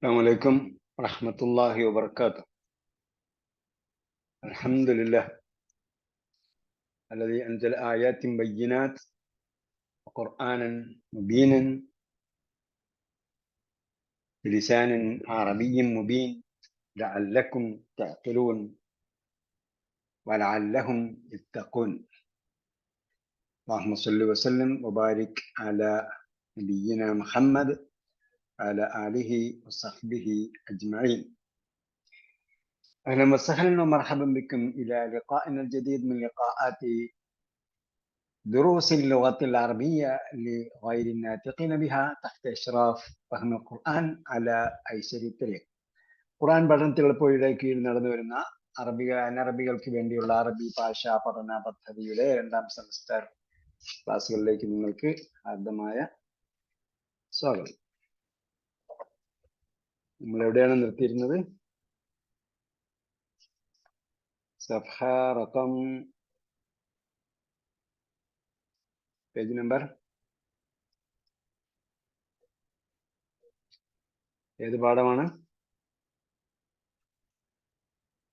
السلام عليكم ورحمة الله وبركاته. الحمد لله الذي أنزل آيات بينات وقرآنا مبينا بلسان عربي مبين لعلكم تعقلون ولعلهم يتقون. اللهم صل وسلم وبارك على نبينا محمد وعلى آله وصحبه أجمعين. أهلا وسهلا ومرحبا بكم إلى لقائنا الجديد من لقاءات دروس اللغة العربية لغير الناطقين بها تحت إشراف فهم القرآن على أيسر الطريق. ഖുർആൻ പഠനത്തിലെപ്പോഴും കീഴിൽ നടന്നു വരുന്ന അനറബികൾക്ക് വേണ്ടിയുള്ള അറബി ഭാഷാ പഠന പദ്ധതിയുടെ 2ാം സെമസ്റ്റർ ക്ലാസ്സുകളിലേക്ക് നിങ്ങൾക്ക് ഹാർദമായ സ്വാഗതം. നമ്മൾ എവിടെയാണ് നിർത്തിയിരുന്നത്? സഫഹ റഖം പേജ് നമ്പർ ഏത് പാഠമാണ്?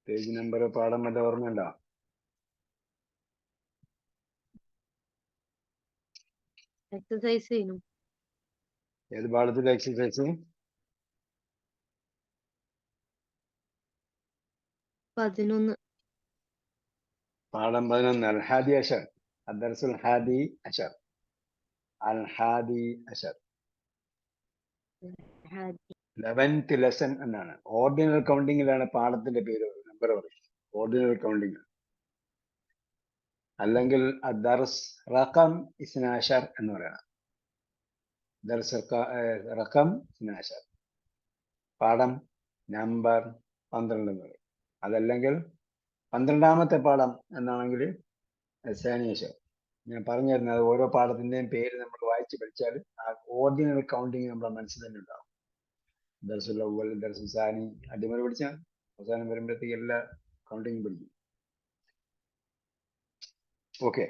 പേജ് നമ്പർ പാഠം വല്ല ഓർമ്മയുണ്ടോ? എക്സസൈസ് ചെയ്യുന്നു. ഏത് പാഠത്തിലെ എക്സസൈസ്? 11. പാഠം 11 അൽ-ഹാദി അശർ. അദ്ദർസുൽ ഹാദി അശർ. അൽ-ഹാദി അശർ 11th ലെസൺ എന്നാണ്. ഓർഡിനൽ കൗണ്ടിങ്ങിലാണ് പാഠത്തിന്റെ പേര്, നമ്പർ പറയും. ഓർഡിനൽ കൗണ്ടിങ് അല്ലെങ്കിൽ ദർസ് റഖം 12 എന്ന് പറയണം. ദർസ് റഖം 12, പാഠം നമ്പർ 12 എന്ന് പറയും. അതല്ലെങ്കിൽ 12ാമത്തെ പാഠം എന്നാണെങ്കിൽ സാനിയശർ. ഞാൻ പറഞ്ഞു തരുന്നത് ഓരോ പാഠത്തിന്റെയും പേര് നമ്മൾ വായിച്ച് പഠിച്ചാൽ ആ ഓർഡിനൽ കൗണ്ടിങ് നമ്മുടെ മനസ്സിൽ തന്നെ ഉണ്ടാവും. ദർസുൽ അവ്വൽ, ദർസുൽ സാനി അടിമറി പഠിച്ചാൽ അവസാനം വരുമ്പോഴത്തേക്ക് എല്ലാ കൗണ്ടിങ് പഠിക്കും. ഓക്കെ,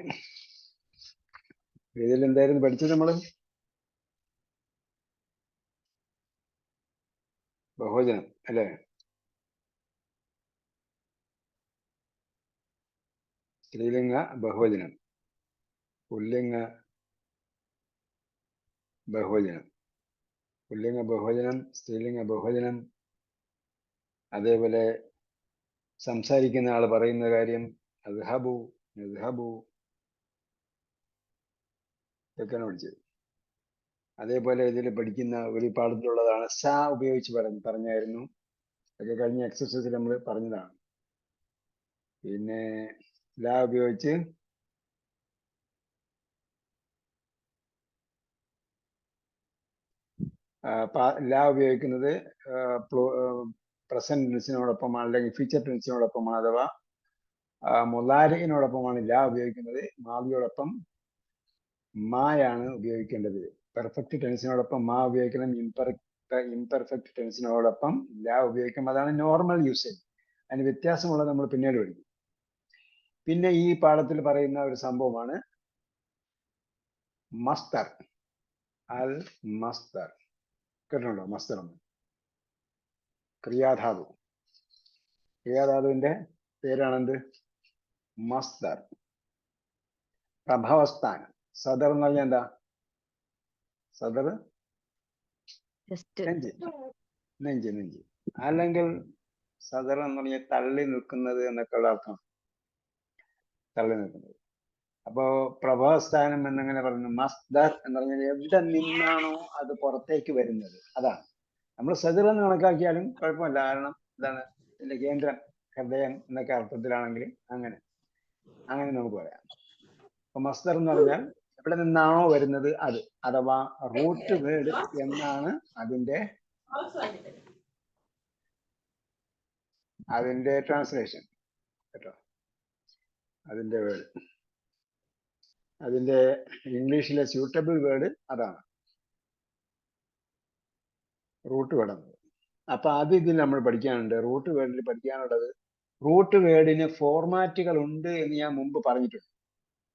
ഇതിൽ എന്തായിരുന്നു പഠിച്ചത് നമ്മള്? ബഹുവചനം അല്ലേ? സ്ത്രീലിംഗ ബഹുവചനം, പുല്ലിംഗ ബഹുവചനം, പുല്ലിംഗ ബഹുവചനം, സ്ത്രീലിംഗ ബഹുവചനം, അതേപോലെ സംസാരിക്കുന്ന ആൾ പറയുന്ന കാര്യം അദ്ഹബു, നദ്ഹബു ഇതൊക്കെയാണ് പഠിച്ചത്. അതേപോലെ ഇതിൽ പഠിക്കുന്ന ഒരു പാഠത്തിലുള്ളതാണ് സ ഉപയോഗിച്ച് പറഞ്ഞായിരുന്നു. അതൊക്കെ കഴിഞ്ഞ എക്സസൈസിൽ നമ്മൾ പറഞ്ഞതാണ്. പിന്നെ ലാ ഉപയോഗിച്ച് ലാ ഉപയോഗിക്കുന്നത് പ്രസന്റ് ടെൻസിനോടൊപ്പമാണ് അല്ലെങ്കിൽ ഫ്യൂച്ചർ ടെൻസിനോടൊപ്പമാണ്, അഥവാ മുലാരിനോടൊപ്പമാണ് ലാ ഉപയോഗിക്കുന്നത്. മാവിയോടൊപ്പം മായാണ് ഉപയോഗിക്കേണ്ടത്. പെർഫെക്റ്റ് ടെൻസിനോടൊപ്പം മാ ഉപയോഗിക്കണം. ഇംപെർഫെക്റ്റ് ടെൻസിനോടൊപ്പം ലാ ഉപയോഗിക്കണം. അതാണ് നോർമൽ യൂസേജ്. അതിന് വ്യത്യാസമുള്ളത് നമ്മൾ പിന്നീട് പഠിക്കും. പിന്നെ ഈ പാഠത്തിൽ പറയുന്ന ഒരു സംഭവമാണ് മസ്തർ. അൽ മസ്തർ കേട്ടിട്ടുണ്ടോ? മസ്തർ എന്ന് ക്രിയാധാതു. ക്രിയാധാതുവിന്റെ പേരാണെന്ത്? മസ്തർ. പ്രഭവസ്ഥാനം. സദർ എന്ന് പറഞ്ഞാൽ എന്താ? സദർ നെഞ്ച്, നെഞ്ച്. അല്ലെങ്കിൽ സദർ എന്ന് പറഞ്ഞാൽ തള്ളി നിൽക്കുന്നത് എന്നൊക്കെയുള്ള അർത്ഥം. തള്ളി നിൽക്കുന്നത്. അപ്പോ പ്രഭവസ്ഥാനം എന്നങ്ങനെ പറയുന്നു. മസ്ദർ എന്ന് പറഞ്ഞാൽ എവിടെ നിന്നാണോ അത് പുറത്തേക്ക് വരുന്നത് അതാണ്. നമ്മൾ സദർ എന്ന് കണക്കാക്കിയാലും കുഴപ്പമില്ല. കാരണം ഇതാണ് ഇതിന്റെ കേന്ദ്രം, ഹൃദയം എന്നൊക്കെ അർത്ഥത്തിലാണെങ്കിൽ അങ്ങനെ നമുക്ക് പറയാം. അപ്പൊ മസ്ദർ എന്ന് പറഞ്ഞാൽ എവിടെ നിന്നാണോ വരുന്നത് അത്, അഥവാ റൂട്ട് വേർഡ് എന്നാണ് അതിന്റെ ട്രാൻസ്ലേഷൻ കേട്ടോ. അതിന്റെ വേർഡ്, അതിന്റെ ഇംഗ്ലീഷിലെ സ്യൂട്ടബിൾ വേർഡ് അതാണ്, റൂട്ട് വേർഡ്. അപ്പൊ അത് ഇതിൽ നമ്മൾ പഠിക്കാനുണ്ട്. റൂട്ട് വേർഡിൽ പഠിക്കാനുള്ളത്, റൂട്ട് വേർഡിന് ഫോർമാറ്റുകൾ ഉണ്ട് എന്ന് ഞാൻ മുമ്പ് പറഞ്ഞിട്ടുണ്ട്.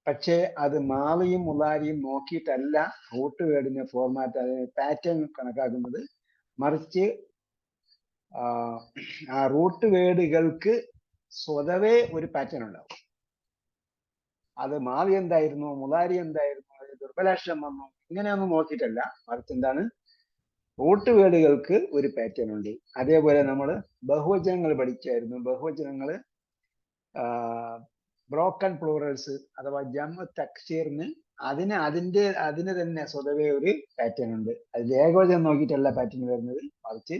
പക്ഷേ അത് മാവിയും മുലാരിയും നോക്കിയിട്ടല്ല റൂട്ട് വേർഡിന്റെ ഫോർമാറ്റ്, അതിന് പാറ്റേൺ കണക്കാക്കുന്നത്. മറിച്ച് ആ റൂട്ട് വേർഡുകൾക്ക് സ്വതവേ ഒരു പാറ്റേൺ ഉണ്ടാവും. അത് മാവി എന്തായിരുന്നു, മുതാരി എന്തായിരുന്നു, അത് ദുർബലാക്ഷരം വന്നു, ഇങ്ങനെയൊന്നും നോക്കിയിട്ടല്ല. മറിച്ച് എന്താണ്, റൂട്ട് വേർഡുകൾക്ക് ഒരു പാറ്റേൺ ഉണ്ട്. അതേപോലെ നമ്മൾ ബഹുവചനങ്ങൾ പഠിച്ചായിരുന്നു. ബഹുവചനങ്ങൾ ബ്രോക്കൺ പ്ലൂറൽസ് അഥവാ ജമ തക്സീറിന് അതിന് തന്നെ സ്വതവേ ഒരു പാറ്റേൺ ഉണ്ട്. അതിൽ ഏകവചനം നോക്കിയിട്ടല്ല പാറ്റേൺ വരുന്നത്, മറിച്ച്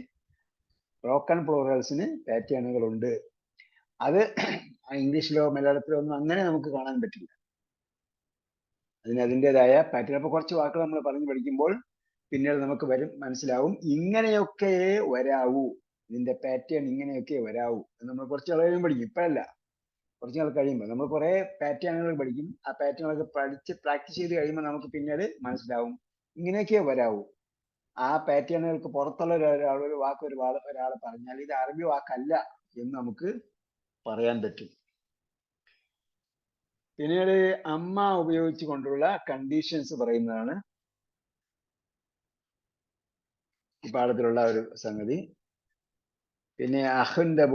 ബ്രോക്കൺ പ്ലൂറൽസിന് പാറ്റേണുകൾ ഉണ്ട്. അത് ഇംഗ്ലീഷിലോ മലയാളത്തിലോ ഒന്നും അങ്ങനെ നമുക്ക് കാണാൻ പറ്റില്ല. അതിൻ്റെതായ പാറ്റേൺ. അപ്പൊ കുറച്ച് വാക്കുകൾ നമ്മൾ പറഞ്ഞു പഠിക്കുമ്പോൾ പിന്നീട് നമുക്ക് മനസ്സിലാവും ഇങ്ങനെയൊക്കെ വരാവൂ, ഇതിന്റെ പാറ്റേൺ ഇങ്ങനെയൊക്കെ വരാവൂ എന്ന് നമ്മൾ കുറച്ച് കഴിയുമ്പോൾ പഠിക്കും. ഇപ്പോഴല്ല, കുറച്ച് നാൾ കഴിയുമ്പോൾ നമ്മൾ കുറെ പാറ്റേണുകൾ പഠിക്കും. ആ പാറ്റേണുകളൊക്കെ പഠിച്ച് പ്രാക്ടീസ് ചെയ്ത് കഴിയുമ്പോൾ നമുക്ക് പിന്നീട് മനസ്സിലാവും ഇങ്ങനെയൊക്കെ വരാവൂ. ആ പാറ്റേണുകൾക്ക് പുറത്തുള്ള ഒരു വാക്ക് ഒരാൾ പറഞ്ഞാൽ ഇത് അറബി വാക്കല്ല എന്ന് നമുക്ക് പറയാൻ പറ്റും. പിന്നീട് അമ്മ ഉപയോഗിച്ചു കൊണ്ടുള്ള കണ്ടീഷൻസ് പറയുന്നതാണ് ഈ പാഠത്തിലുള്ള ഒരു സംഗതി. പിന്നെ അഹിന്റെ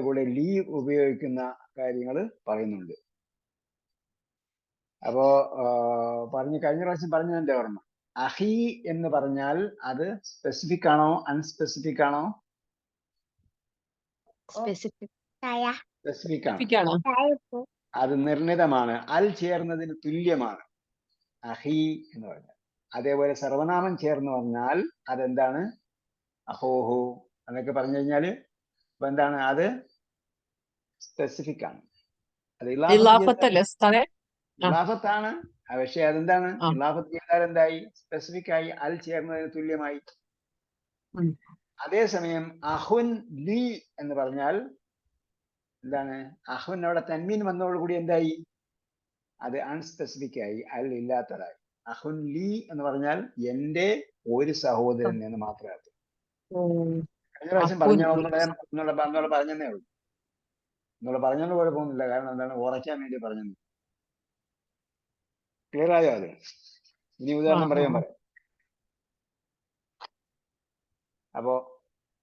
കൂടെ ലീ ഉപയോഗിക്കുന്ന കാര്യങ്ങൾ പറയുന്നുണ്ട്. അപ്പോ കഴിഞ്ഞ പ്രാവശ്യം പറഞ്ഞതിന്റെ ഓർമ്മ, അഹി എന്ന് പറഞ്ഞാൽ അത് സ്പെസിഫിക് ആണോ അൺസ്പെസിഫിക് ആണോ? സ്പെസിഫിക് ആണ്. അത് നിർണിതമാണ്, അൽ ചേർന്നതിന് തുല്യമാണ് അഹി എന്ന് പറഞ്ഞാൽ. അതേപോലെ സർവനാമം ചേർന്ന് പറഞ്ഞാൽ അതെന്താണ്, അഹോഹോ എന്നൊക്കെ പറഞ്ഞു കഴിഞ്ഞാൽ ഇപ്പൊ എന്താണ്, അത് സ്പെസിഫിക് ആണ്. അത് ഇലാഫത്താണ്. പക്ഷെ അതെന്താണ്, ഇലാഫത്ത് ചെയ്താൽ എന്തായി, സ്പെസിഫിക് ആയി, അൽ ചേർന്നതിന് തുല്യമായി. അതേസമയം അഹുൻ ലി എന്ന് പറഞ്ഞാൽ എന്താണ്, അഹുൻ അവിടെ തൻമീൻ വന്നതോടുകൂടി എന്തായി, അത് അൺസ്പെസിഫിക് ആയി, അൽ ഇല്ലാത്തതായി. അഹുൻ ലി എന്ന് പറഞ്ഞാൽ എന്റെ ഒരു സഹോദരൻ എന്ന് മാത്രമേ അർത്ഥം. കഴിഞ്ഞ പ്രാവശ്യം പറഞ്ഞതേ ഉള്ളൂ. പറഞ്ഞോണ്ട് കുഴപ്പമൊന്നുമില്ല. കാരണം എന്താണ്, ഉറയ്ക്കാൻ വേണ്ടി പറഞ്ഞു. ക്ലിയർ ആയോ? അത് ഇനി ഉദാഹരണം പറയാൻ. അപ്പോ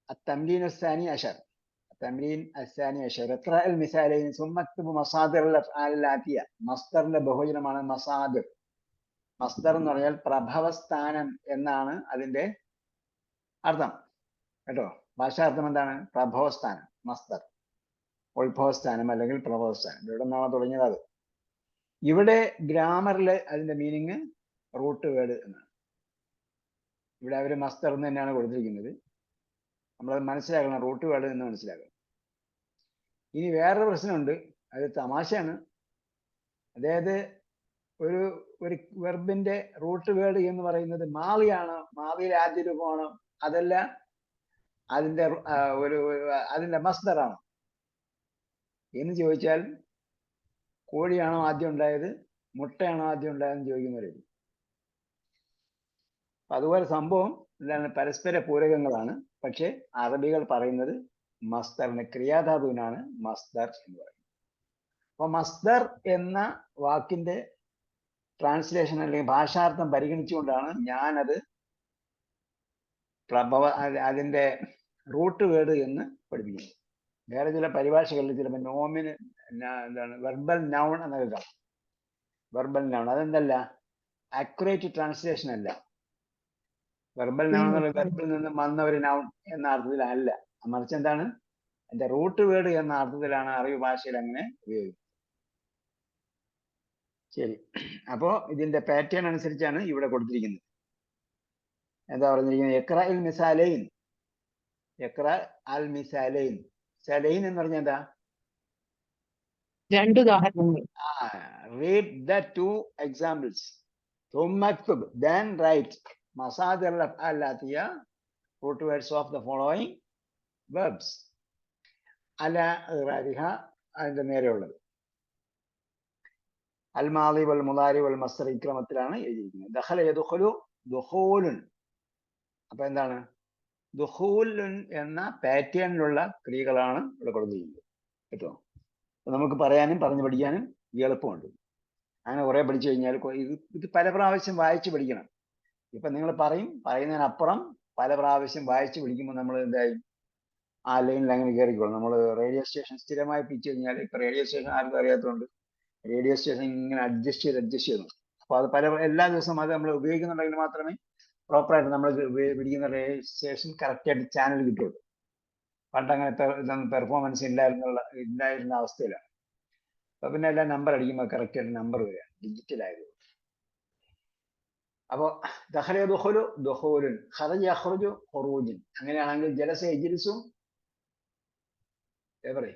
التمرين الثاني عشر اقرأ المثالين ثم اكتب مصادر الأفعال الآتية. മസ്ദറിന്റെ ബഹുവചനമാണ് മസാദിർ. മസ്ദർ എന്ന് പറഞ്ഞാൽ പ്രഭവസ്ഥാനം എന്നാണ് അതിന്റെ അർത്ഥം കേട്ടോ. ഭാഷാർത്ഥം എന്താണ്, പ്രഭവസ്ഥാനം, മസ്ദർ, ഉത്ഭവസ്ഥാനം അല്ലെങ്കിൽ പ്രഭവസ്ഥാനം. ഇവിടെ നിന്നാണ് തുടങ്ങിയത്. അത് ഇവിടെ ഗ്രാമറിൽ അതിന്റെ മീനിങ് റൂട്ട് വേർഡ് എന്നാണ്. ഇവിടെ അവർ മസ്ദർ എന്ന് തന്നെയാണ് കൊടുത്തിരിക്കുന്നത്. നമ്മളത് മനസ്സിലാക്കണം, റൂട്ട് വേർഡ് എന്ന് മനസ്സിലാക്കണം. ഇനി വേറൊരു പ്രശ്നമുണ്ട്, അത് തമാശയാണ്. അതായത് ഒരു വെർബിന്റെ റൂട്ട് വേർഡ് എന്ന് പറയുന്നത് മാവിയാണോ, മാവിയിലെ ആദ്യ രൂപമാണോ, അതല്ല അതിന്റെ മസ്ദറാണോ എന്ന് ചോദിച്ചാൽ, കോഴിയാണോ ആദ്യം ഉണ്ടായത്, മുട്ടയാണോ ആദ്യം ഉണ്ടായതെന്ന് ചോദിക്കുന്നവരുണ്ട്. അതുപോലെ സംഭവം എന്താണ്, പരസ്പര പൂരകങ്ങളാണ്. പക്ഷെ അറബികൾ പറയുന്നത് മസ്ദറിന്, ക്രിയാധാതുവിനാണ് മസ്ദർ എന്ന് പറയുന്നത്. അപ്പൊ മസ്ദർ എന്ന വാക്കിന്റെ ട്രാൻസ്ലേഷൻ അല്ലെങ്കിൽ ഭാഷാർത്ഥം പരിഗണിച്ചുകൊണ്ടാണ് ഞാനത് അതിന്റെ റൂട്ട് വേർഡ് എന്ന് പഠിപ്പിക്കുന്നത്. വേറെ ചില പരിഭാഷകളിൽ ചിലപ്പോൾ നോമിന് എന്താണ് വെർബൽ നൗൺ എന്നൊക്കെ കാണും. വെർബൽ നൗൺ അതെന്തല്ല, അക്യുറേറ്റ് ട്രാൻസ്ലേഷൻ അല്ല. വെർബൽ നൗൺ എന്ന് പറയുന്നത് വെർബിൽ നിന്ന് വന്ന ഒരു നൗൺ എന്ന അർത്ഥത്തിലല്ല, മറിച്ച് എന്താണ്, അതിന്റെ റൂട്ട് വേർഡ് എന്ന അർത്ഥത്തിലാണ് അറബി ഭാഷയിൽ അങ്ങനെ ഉപയോഗിക്കുന്നത്. ശരി, അപ്പോ ഇതിന്റെ പാറ്റേൺ അനുസരിച്ചാണ് ഇവിടെ കൊടുത്തിരിക്കുന്നത്. എന്താ പറഞ്ഞിരിക്കുന്നത്, ഇഖ്റ അൽ മിസാലൈൻ. ഇഖ്റ അൽ മിസാലൈൻ. മിസാലൈൻ എന്ന് പറഞ്ഞാൽ എന്താ, രണ്ട് ഉദാഹരണങ്ങൾ. read the two examples. ثم اكتب, then write مصادر الأفعال الآتية, root words of the following verbs. على غيرها അതിന്റെ നേരെയുള്ളത് അൽ മാളി വൽ മുളാരി വൽ മസ്ദർ ഈ ക്രമത്തിലാണ് എഴുതിയിരിക്കുന്നത്. ദഖല യദ്ഖുലു ദുഖൂലുൻ. അപ്പൊ എന്താണ്, ദുഖൂലുൻ എന്ന പാറ്റേണിലുള്ള ക്രിയകളാണ് ഇവിടെ കൊടുത്തിരിക്കുന്നത് കേട്ടോ. നമുക്ക് പറയാനും പറഞ്ഞു പഠിക്കാനും എളുപ്പമുണ്ട്. അങ്ങനെ കുറെ പഠിച്ചു കഴിഞ്ഞാൽ ഇത് പല പ്രാവശ്യം വായിച്ച് പഠിക്കണം. ഇപ്പൊ നിങ്ങൾ പറയുന്നതിനപ്പുറം പല പ്രാവശ്യം വായിച്ചു പിടിക്കുമ്പോൾ നമ്മൾ എന്തായി ആ ലൈനിൽ അങ്ങനെ കയറിക്കോളും. നമ്മൾ റേഡിയോ സ്റ്റേഷൻ സ്ഥിരമായി പിടിച്ചു കഴിഞ്ഞാൽ ഇപ്പൊ റേഡിയോ സ്റ്റേഷൻ ആർക്കും അറിയാത്തതുകൊണ്ട് റേഡിയോ സ്റ്റേഷൻ ഇങ്ങനെ അഡ്ജസ്റ്റ് ചെയ്ത് അപ്പൊ അത് എല്ലാ ദിവസവും അത് നമ്മൾ ഉപയോഗിക്കുന്നുണ്ടെങ്കിൽ മാത്രമേ പ്രോപ്പറായിട്ട് നമ്മൾ പിടിക്കുന്ന റേഡിയോ സ്റ്റേഷൻ കറക്റ്റായിട്ട് ചാനൽ കിട്ടുള്ളൂ. പണ്ടങ്ങനെ ഇതൊന്നും പെർഫോമൻസ് ഇല്ലായിരുന്ന അവസ്ഥയിലാണ്. അപ്പൊ പിന്നെ എല്ലാം നമ്പർ അടിക്കുമ്പോൾ കറക്റ്റായിട്ട് നമ്പർ വരിക ഡിജിറ്റൽ ആയത്. അപ്പോ ദഖല ദുഖുലു ദുഖൂലുൻ ഖറജ യഖ്റുജു ഖുറൂജുൻ. അങ്ങനെയാണെങ്കിൽ ജലസ യജ്ലിസു എവറി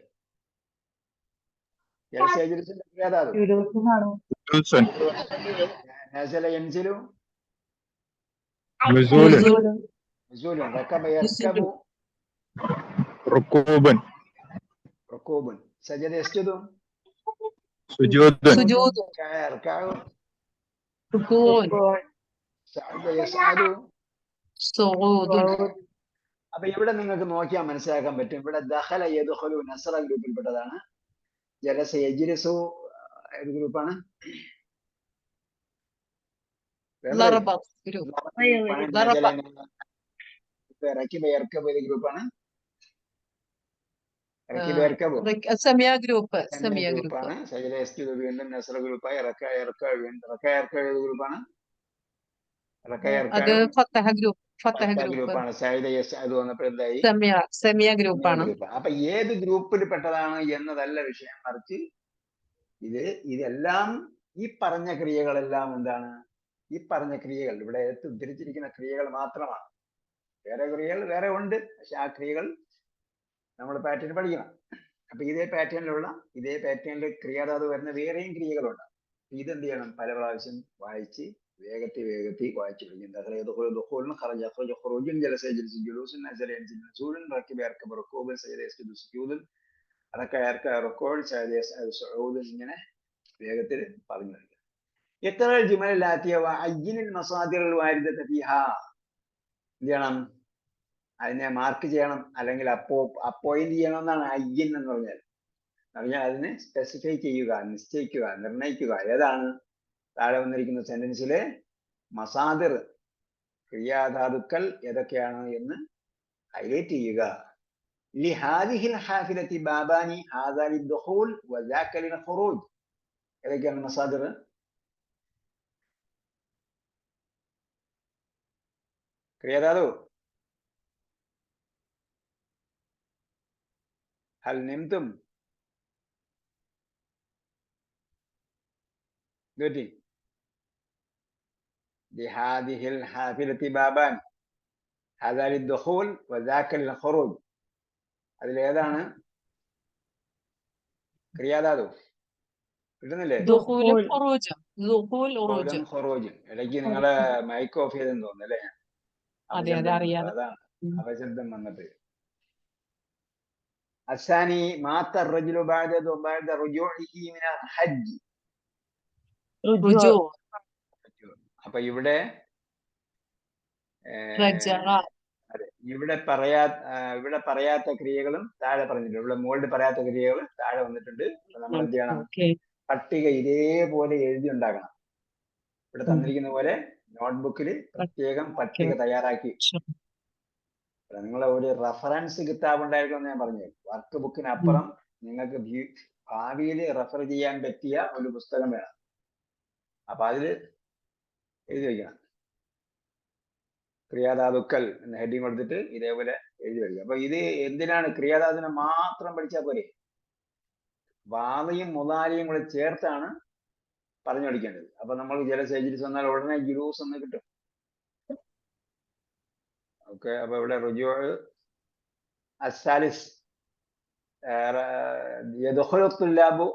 ജലസ യജ്ലിസിന്റെ ക്രിയാധാതു നസല യൻസിലു നുസൂലുൻ റകബ യർകബു റുകൂബുൻ സജദ യസ്ജുദു സുജൂദ് യർകഉ റുകൂൻ സഅദ യസ്അദു സുഊദുൻ. അപ്പൊ ഇവിടെ നിങ്ങൾക്ക് നോക്കിയാൽ മനസ്സിലാക്കാൻ പറ്റും. ഇവിടെ ദഖല യദ്ഖുലു നസ്റ ഗ്രൂപ്പിൽപ്പെട്ടതാണ്. ജലസ യജ്ലിസു ഏത് ഗ്രൂപ്പാണ്? ളറബ ഗ്രൂപ്പ്. റകിബ യർകബു ഏത് ഗ്രൂപ്പാണ്? റകിബ യർകബു സമിയ ഗ്രൂപ്പ്. ഗ്രൂപ്പാണ്. സജദ യസ്ജുദു വീണ്ടും നസ്റ ഗ്രൂപ്പായി. റക യർകഉ വീണ്ടും റക യർകഉ ഏത് ഗ്രൂപ്പാണ്? റക അത് യർകഉ ഫത്തഹ ഗ്രൂപ്പ്. ഗ്രൂപ്പാണ്. സഅദ യസ്അദു വന്നപ്പോൾ എന്തായി? സമിയ ഗ്രൂപ്പാണ്. അപ്പൊ ഏത് ഗ്രൂപ്പിൽ പെട്ടതാണ് എന്നതല്ല വിഷയം, മറിച്ച് ഇതെല്ലാം ഈ പറഞ്ഞ ക്രിയകളെല്ലാം എന്താണ്? ഈ പറഞ്ഞ ക്രിയകൾ ഇവിടെ ഉദ്ധരിച്ചിരിക്കുന്ന ക്രിയകൾ മാത്രമാണ്. വേറെ ക്രിയകൾ വേറെ ഉണ്ട്, പക്ഷെ ആ ക്രിയകൾ നമ്മൾ പാറ്റേൺ പഠിക്കണം. അപ്പൊ ഇതേ പാറ്റേണിൽ ക്രിയാധാതു വരുന്ന വേറെയും ക്രിയകളുണ്ട്. ഇതെന്ത് ചെയ്യണം? പല പ്രാവശ്യം വായിച്ച് വേഗത്തിൽ വായിച്ചു പിടിക്കും. ഇങ്ങനെ വേഗത്തിൽ പറഞ്ഞു വരിക. എത്ര ജുമലാത്തിയ എന്ത് ചെയ്യണം? അതിനെ മാർക്ക് ചെയ്യണം, അല്ലെങ്കിൽ അപ്പോയിന്റ് ചെയ്യണം എന്നാണ് അയ്യൻ എന്ന് പറഞ്ഞാൽ. അതിനെ സ്പെസിഫൈ ചെയ്യുക, നിശ്ചയിക്കുക, നിർണയിക്കുക. ഏതാണ് താഴെ വന്നിരിക്കുന്ന സെന്റൻസിലെ മസാദിർ ക്രിയാധാതുക്കൾ ഏതൊക്കെയാണ് എന്ന് ഹൈലൈറ്റ് ചെയ്യുക. ലിഹാദിഹിൽ ഹാഫിലത്തി ബാബാനി ഹാദാ ലിദ്ദുഖൂൽ വദാക ലിൽഖുറൂജ്. ഏതൊക്കെയാണ് മസാദിർ? ക്രിയാധാതു ഹൽ നിംതും ഗുഡ്. لهذه الحافلة بابان هذا للدخول وذاك للخروج. അതിലേതാണ് ക്രിയാധാതു? കിട്ടുന്നില്ലേ? ഇടയ്ക്ക് നിങ്ങളെ മൈക്ക് ഓഫ് ചെയ്തെന്ന് തോന്നുന്നു അല്ലേ? അതാണ് അപശബ്ദം വന്നിട്ട്. അസാനി മാത്ത الرجل بعد رجوعه من الحج. അപ്പൊ ഇവിടെ ഇവിടെ പറയാത്ത ക്രിയകളും താഴെ പറഞ്ഞിട്ടുണ്ട്. ഇവിടെ മുകളിൽ പറയാത്ത ക്രിയകൾ താഴെ വന്നിട്ടുണ്ട്. നമ്മൾ എന്ത് ചെയ്യണം? പട്ടിക ഇതേപോലെ എഴുതി ഉണ്ടാക്കണം. ഇവിടെ തന്നിരിക്കുന്ന പോലെ നോട്ട്ബുക്കിൽ പ്രത്യേകം പട്ടിക തയ്യാറാക്കി. നിങ്ങളെ ഒരു റഫറൻസ് കിതാബ് ഉണ്ടായിരിക്കുമെന്ന് ഞാൻ പറഞ്ഞു. വർക്ക് ബുക്കിനപ്പുറം നിങ്ങൾക്ക് ഭാവിയിൽ റെഫർ ചെയ്യാൻ പറ്റിയ ഒരു പുസ്തകം വേണം. അപ്പൊ അതിൽ എഴുതി വയ്ക്കണം. ക്രിയാധാതുക്കൾ എന്ന ഹെഡിങ് കൊടുത്തിട്ട് ഇതേപോലെ എഴുതി വയ്ക്കുക. അപ്പൊ ഇത് എന്തിനാണ്? ക്രിയാധാതുവിനെ മാത്രം പഠിച്ചാൽ പോരെ, വാദയും മുതാരിയും കൂടെ ചേർത്താണ് പറഞ്ഞു പഠിക്കേണ്ടത്. അപ്പൊ നമ്മൾ ജലസ യജ്ലിസ് വന്നാൽ ഉടനെ ജുലൂസ് എന്ന് കിട്ടും. ഓക്കെ. അപ്പൊ ഇവിടെ റുജൂ അസ്സാലിസ് യദ്ഖുലു തുല്ലാബു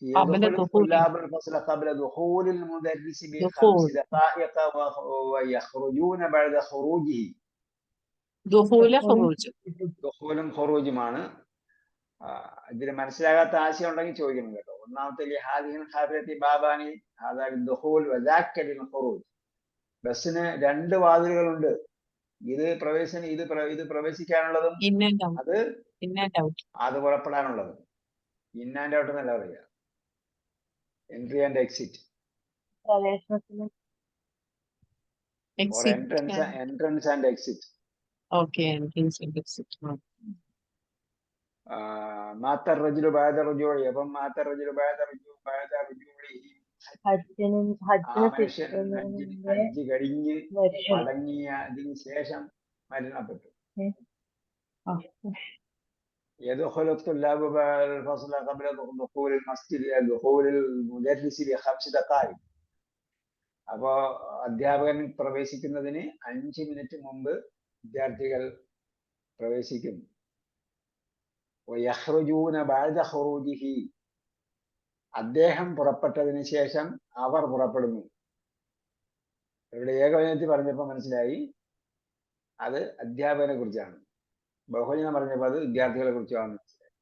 الفصل قبل دخول المدرس ب5 دقائق ويخرجون بعد خروجه. ദുഖൂലും ഖുറൂജുമാണ്. ഇതിൽ മനസ്സിലാകാത്ത ആശയം ഉണ്ടെങ്കിൽ ചോദിക്കണം കേട്ടോ. ഒന്നാമത്തെ ലിഹാദിഹിൽ ഹാഫിലത്തി ബാബാനി ഹാദാ ലിദ്ദുഖൂൽ വദാക ലിൽഖുറൂജ്. ബസ്സിന് 2 വാതിലുകളുണ്ട്. ഇത് പ്രവേശിക്കാനുള്ളതും അത് പുറപ്പെടാനുള്ളതും. ഇൻ ആൻഡ് ഔട്ട് എന്നല്ല പറയുക, entry and exit. Exit. entrance and exit. Okay, entrance and exit. മാത്ത റജുലു ബഅദ റുജൂഇ, അപ്പം മാത്ത റജുലു ബഅദ റുജൂഇഹി, ആ മനുഷ്യൻ ഹജ്ജ് കഴിഞ്ഞ് മടങ്ങിയതിന് ശേഷം മരണപ്പെട്ടു. يدخل الطلاب الفصل قبل دخول المسجد دخول المدرس ب5 دقائق. അപ്പോ അധ്യാപകൻ പ്രവേശിക്കുന്നതിന് 5 മിനിറ്റ് മുമ്പ് വിദ്യാർത്ഥികൾ പ്രവേശിക്കുന്നു. ويخرجون بعد خروجه, അദ്ദേഹം പുറപ്പെട്ടതിന് ശേഷം അവർ പുറപ്പെടുന്നു. ഇവിടെ ഏകവചനത്തിൽ പറഞ്ഞപ്പോൾ മനസ്സിലായി അത് അധ്യാപകനെ കുറിച്ചാണ്. ബഹുവചനം പറഞ്ഞപ്പോൾ അത് വിദ്യാർത്ഥികളെ കുറിച്ചാണ് മനസ്സിലായി.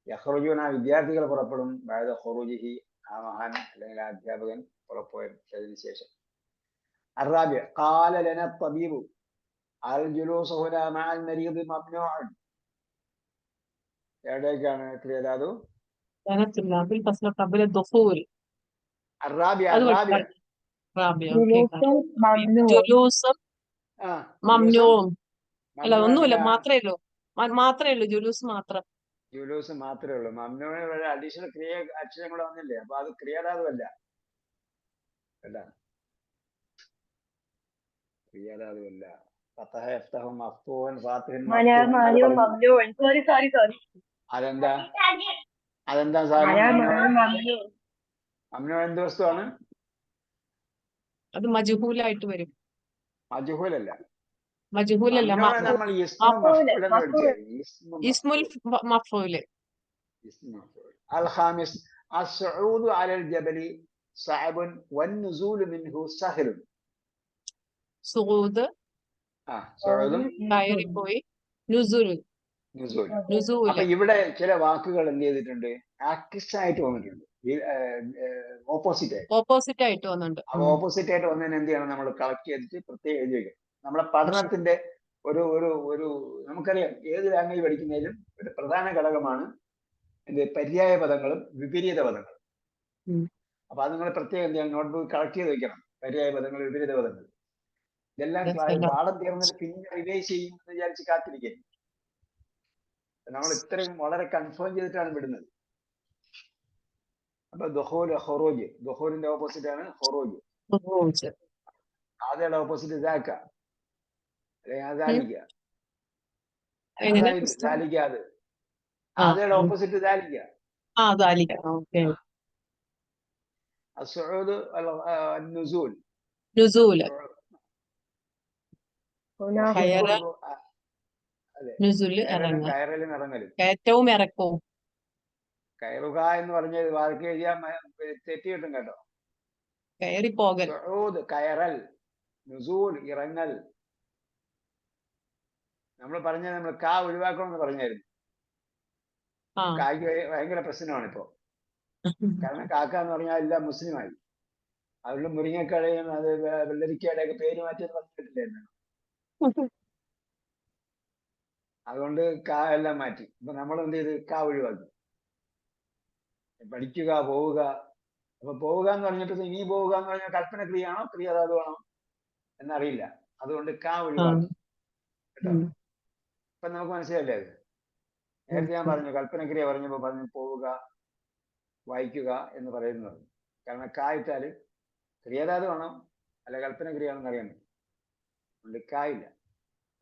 യഖ്റുജൂന, വിദ്യാർത്ഥികൾ പുറപ്പെടും. ബഅദ ഖുറൂജിഹി, ആ മഹാൻ അല്ലെങ്കിൽ ആ അധ്യാപകൻ പുറപ്പെട്ടതിന് ശേഷം. الرابع قال لنا الطبيب الجلوس هنا مع المريض ممنوع. എവിടേക്കാണ് ക്രിയധാതു? الفصل قبل الدخول. الرابع رابع. جلوس ممنوع. അല്ല, ഒന്നുമില്ല, മാത്രമേ ഉള്ളൂ ജുലൂസ് മാത്രം. ജുലൂസ് മാത്രമേ ഉള്ളൂ. മംനൂന് അഡീഷണൽ ക്രിയ അക്ഷരങ്ങൾ വന്നില്ലേ, അപ്പൊ അത് ക്രിയാധാതുവല്ല. ക്രിയാധാതുവല്ല. അതെന്താ മംനൂ എന്ത് വസ്തുവാണ്? അത് മജ്ഹൂലായിട്ട് വരും. മജ്ഹൂലല്ല. നമ്മൾ ഇസ്മുൽ മഫ്ഊല്. الخامس الصعود على الجبل صعب والنزول منه سهل. സുഊദ് കയറിപ്പോയി, നുസൂൽ. അപ്പൊ ഇവിടെ ചില വാക്കുകൾ എന്ത് ചെയ്തിട്ടുണ്ട്? ആക്സിസ് ആയിട്ട് വന്നിട്ടുണ്ട്, ഓപ്പോസിറ്റ് ആയിട്ട് വന്നിട്ടുണ്ട്. അപ്പൊ ഓപ്പോസിറ്റ് ആയിട്ട് വന്നതിന് എന്ത് ചെയ്യണം? നമ്മൾ കളക്ട് ചെയ്തിട്ട് പ്രത്യേകം എഴുതി വെക്കണം. നമ്മളെ പഠനത്തിന്റെ ഒരു ഒരു ഒരു നമുക്കറിയാം, ഏത് ലാംഗ്വേജ് പഠിക്കുന്നതിലും ഒരു പ്രധാന ഘടകമാണ് എന്ത്? പര്യായ പദങ്ങളും വിപരീത പദങ്ങളും. അപ്പൊ അത് നിങ്ങൾ പ്രത്യേകം എന്ത് ചെയ്യണം? നോട്ട്ബുക്ക് കളക്ട് ചെയ്ത് വെക്കണം. പര്യായ പദങ്ങൾ, വിപരീത പദങ്ങൾ. ഇതെല്ലാം പാഠം തീർന്നിട്ട് പിന്നെ റിവൈസ് ചെയ്യുമെന്ന് വിചാരിച്ച് കാത്തിരിക്കരുത്. നമ്മൾ ഇത്രയും വളരെ കൺഫേം ചെയ്തിട്ടാണ് വിടുന്നത്. അപ്പൊ ദുഖൂൽ, ഖുറൂജ്. ദുഖൂലിന്റെ ഓപ്പോസിറ്റ് ആണ് ഖുറൂജ്. ആദ്യയുടെ ഓപ്പോസിറ്റ് ദാക്ക അല്ലെങ്കിൽ ദാലിക. ദാലിക, ആദ്യയുടെ ഓപ്പോസിറ്റ് ദാലിക. الصعود النزول. കയറലും ഇറങ്ങലും. ഏറ്റവും ഇറക്കവും. കയറുക എന്ന് പറഞ്ഞത് വാക്ക് എഴുതിയാൽ തെറ്റി കിട്ടും കേട്ടോ. കയറിപ്പോകൽ. കയറൽ, നുസൂൽ ഇറങ്ങൽ. നമ്മൾ കാ ഒഴിവാക്കണമെന്ന് പറഞ്ഞായിരുന്നു. കായ്ക്ക് ഭയങ്കര പ്രശ്നമാണ് ഇപ്പോ. കാരണം കാക്ക എന്ന് പറഞ്ഞാൽ എല്ലാം മുസ്ലിമായി. അതുകൊണ്ട് മുരിങ്ങക്കടയും അത് വെള്ളരിക്കയുടെ ഒക്കെ പേര് മാറ്റിയെന്ന് പറഞ്ഞിട്ടില്ലായിരുന്നു. അതുകൊണ്ട് കാ എല്ലാം മാറ്റി. ഇപ്പൊ നമ്മൾ എന്ത് ചെയ്ത്? കാ ഒഴിവാക്കി. പഠിക്കുക, പോവുക. അപ്പൊ പോവുക എന്ന് പറഞ്ഞിട്ട് ഇനി പോവുക എന്ന് പറഞ്ഞാൽ കൽപ്പന ക്രിയയാണോ ക്രിയാധാതുവാണോ എന്നറിയില്ല. അതുകൊണ്ട് കാ ഒഴിവാക്കി കേട്ടോ. ഇപ്പൊ നമുക്ക് മനസ്സിലല്ലേ അത്? നേരത്തെ ഞാൻ പറഞ്ഞു, കൽപ്പന ക്രിയ പറഞ്ഞപ്പോ പറഞ്ഞു പോവുക, വായിക്കുക എന്ന് പറയുന്നത്. കാരണം കാ ഇട്ടാല് ക്രിയാധാതുവാണോ അല്ല കൽപ്പന ക്രിയയാണെന്ന് അറിയാൻ പറ്റും. അതുകൊണ്ട് കാ ഇല്ല.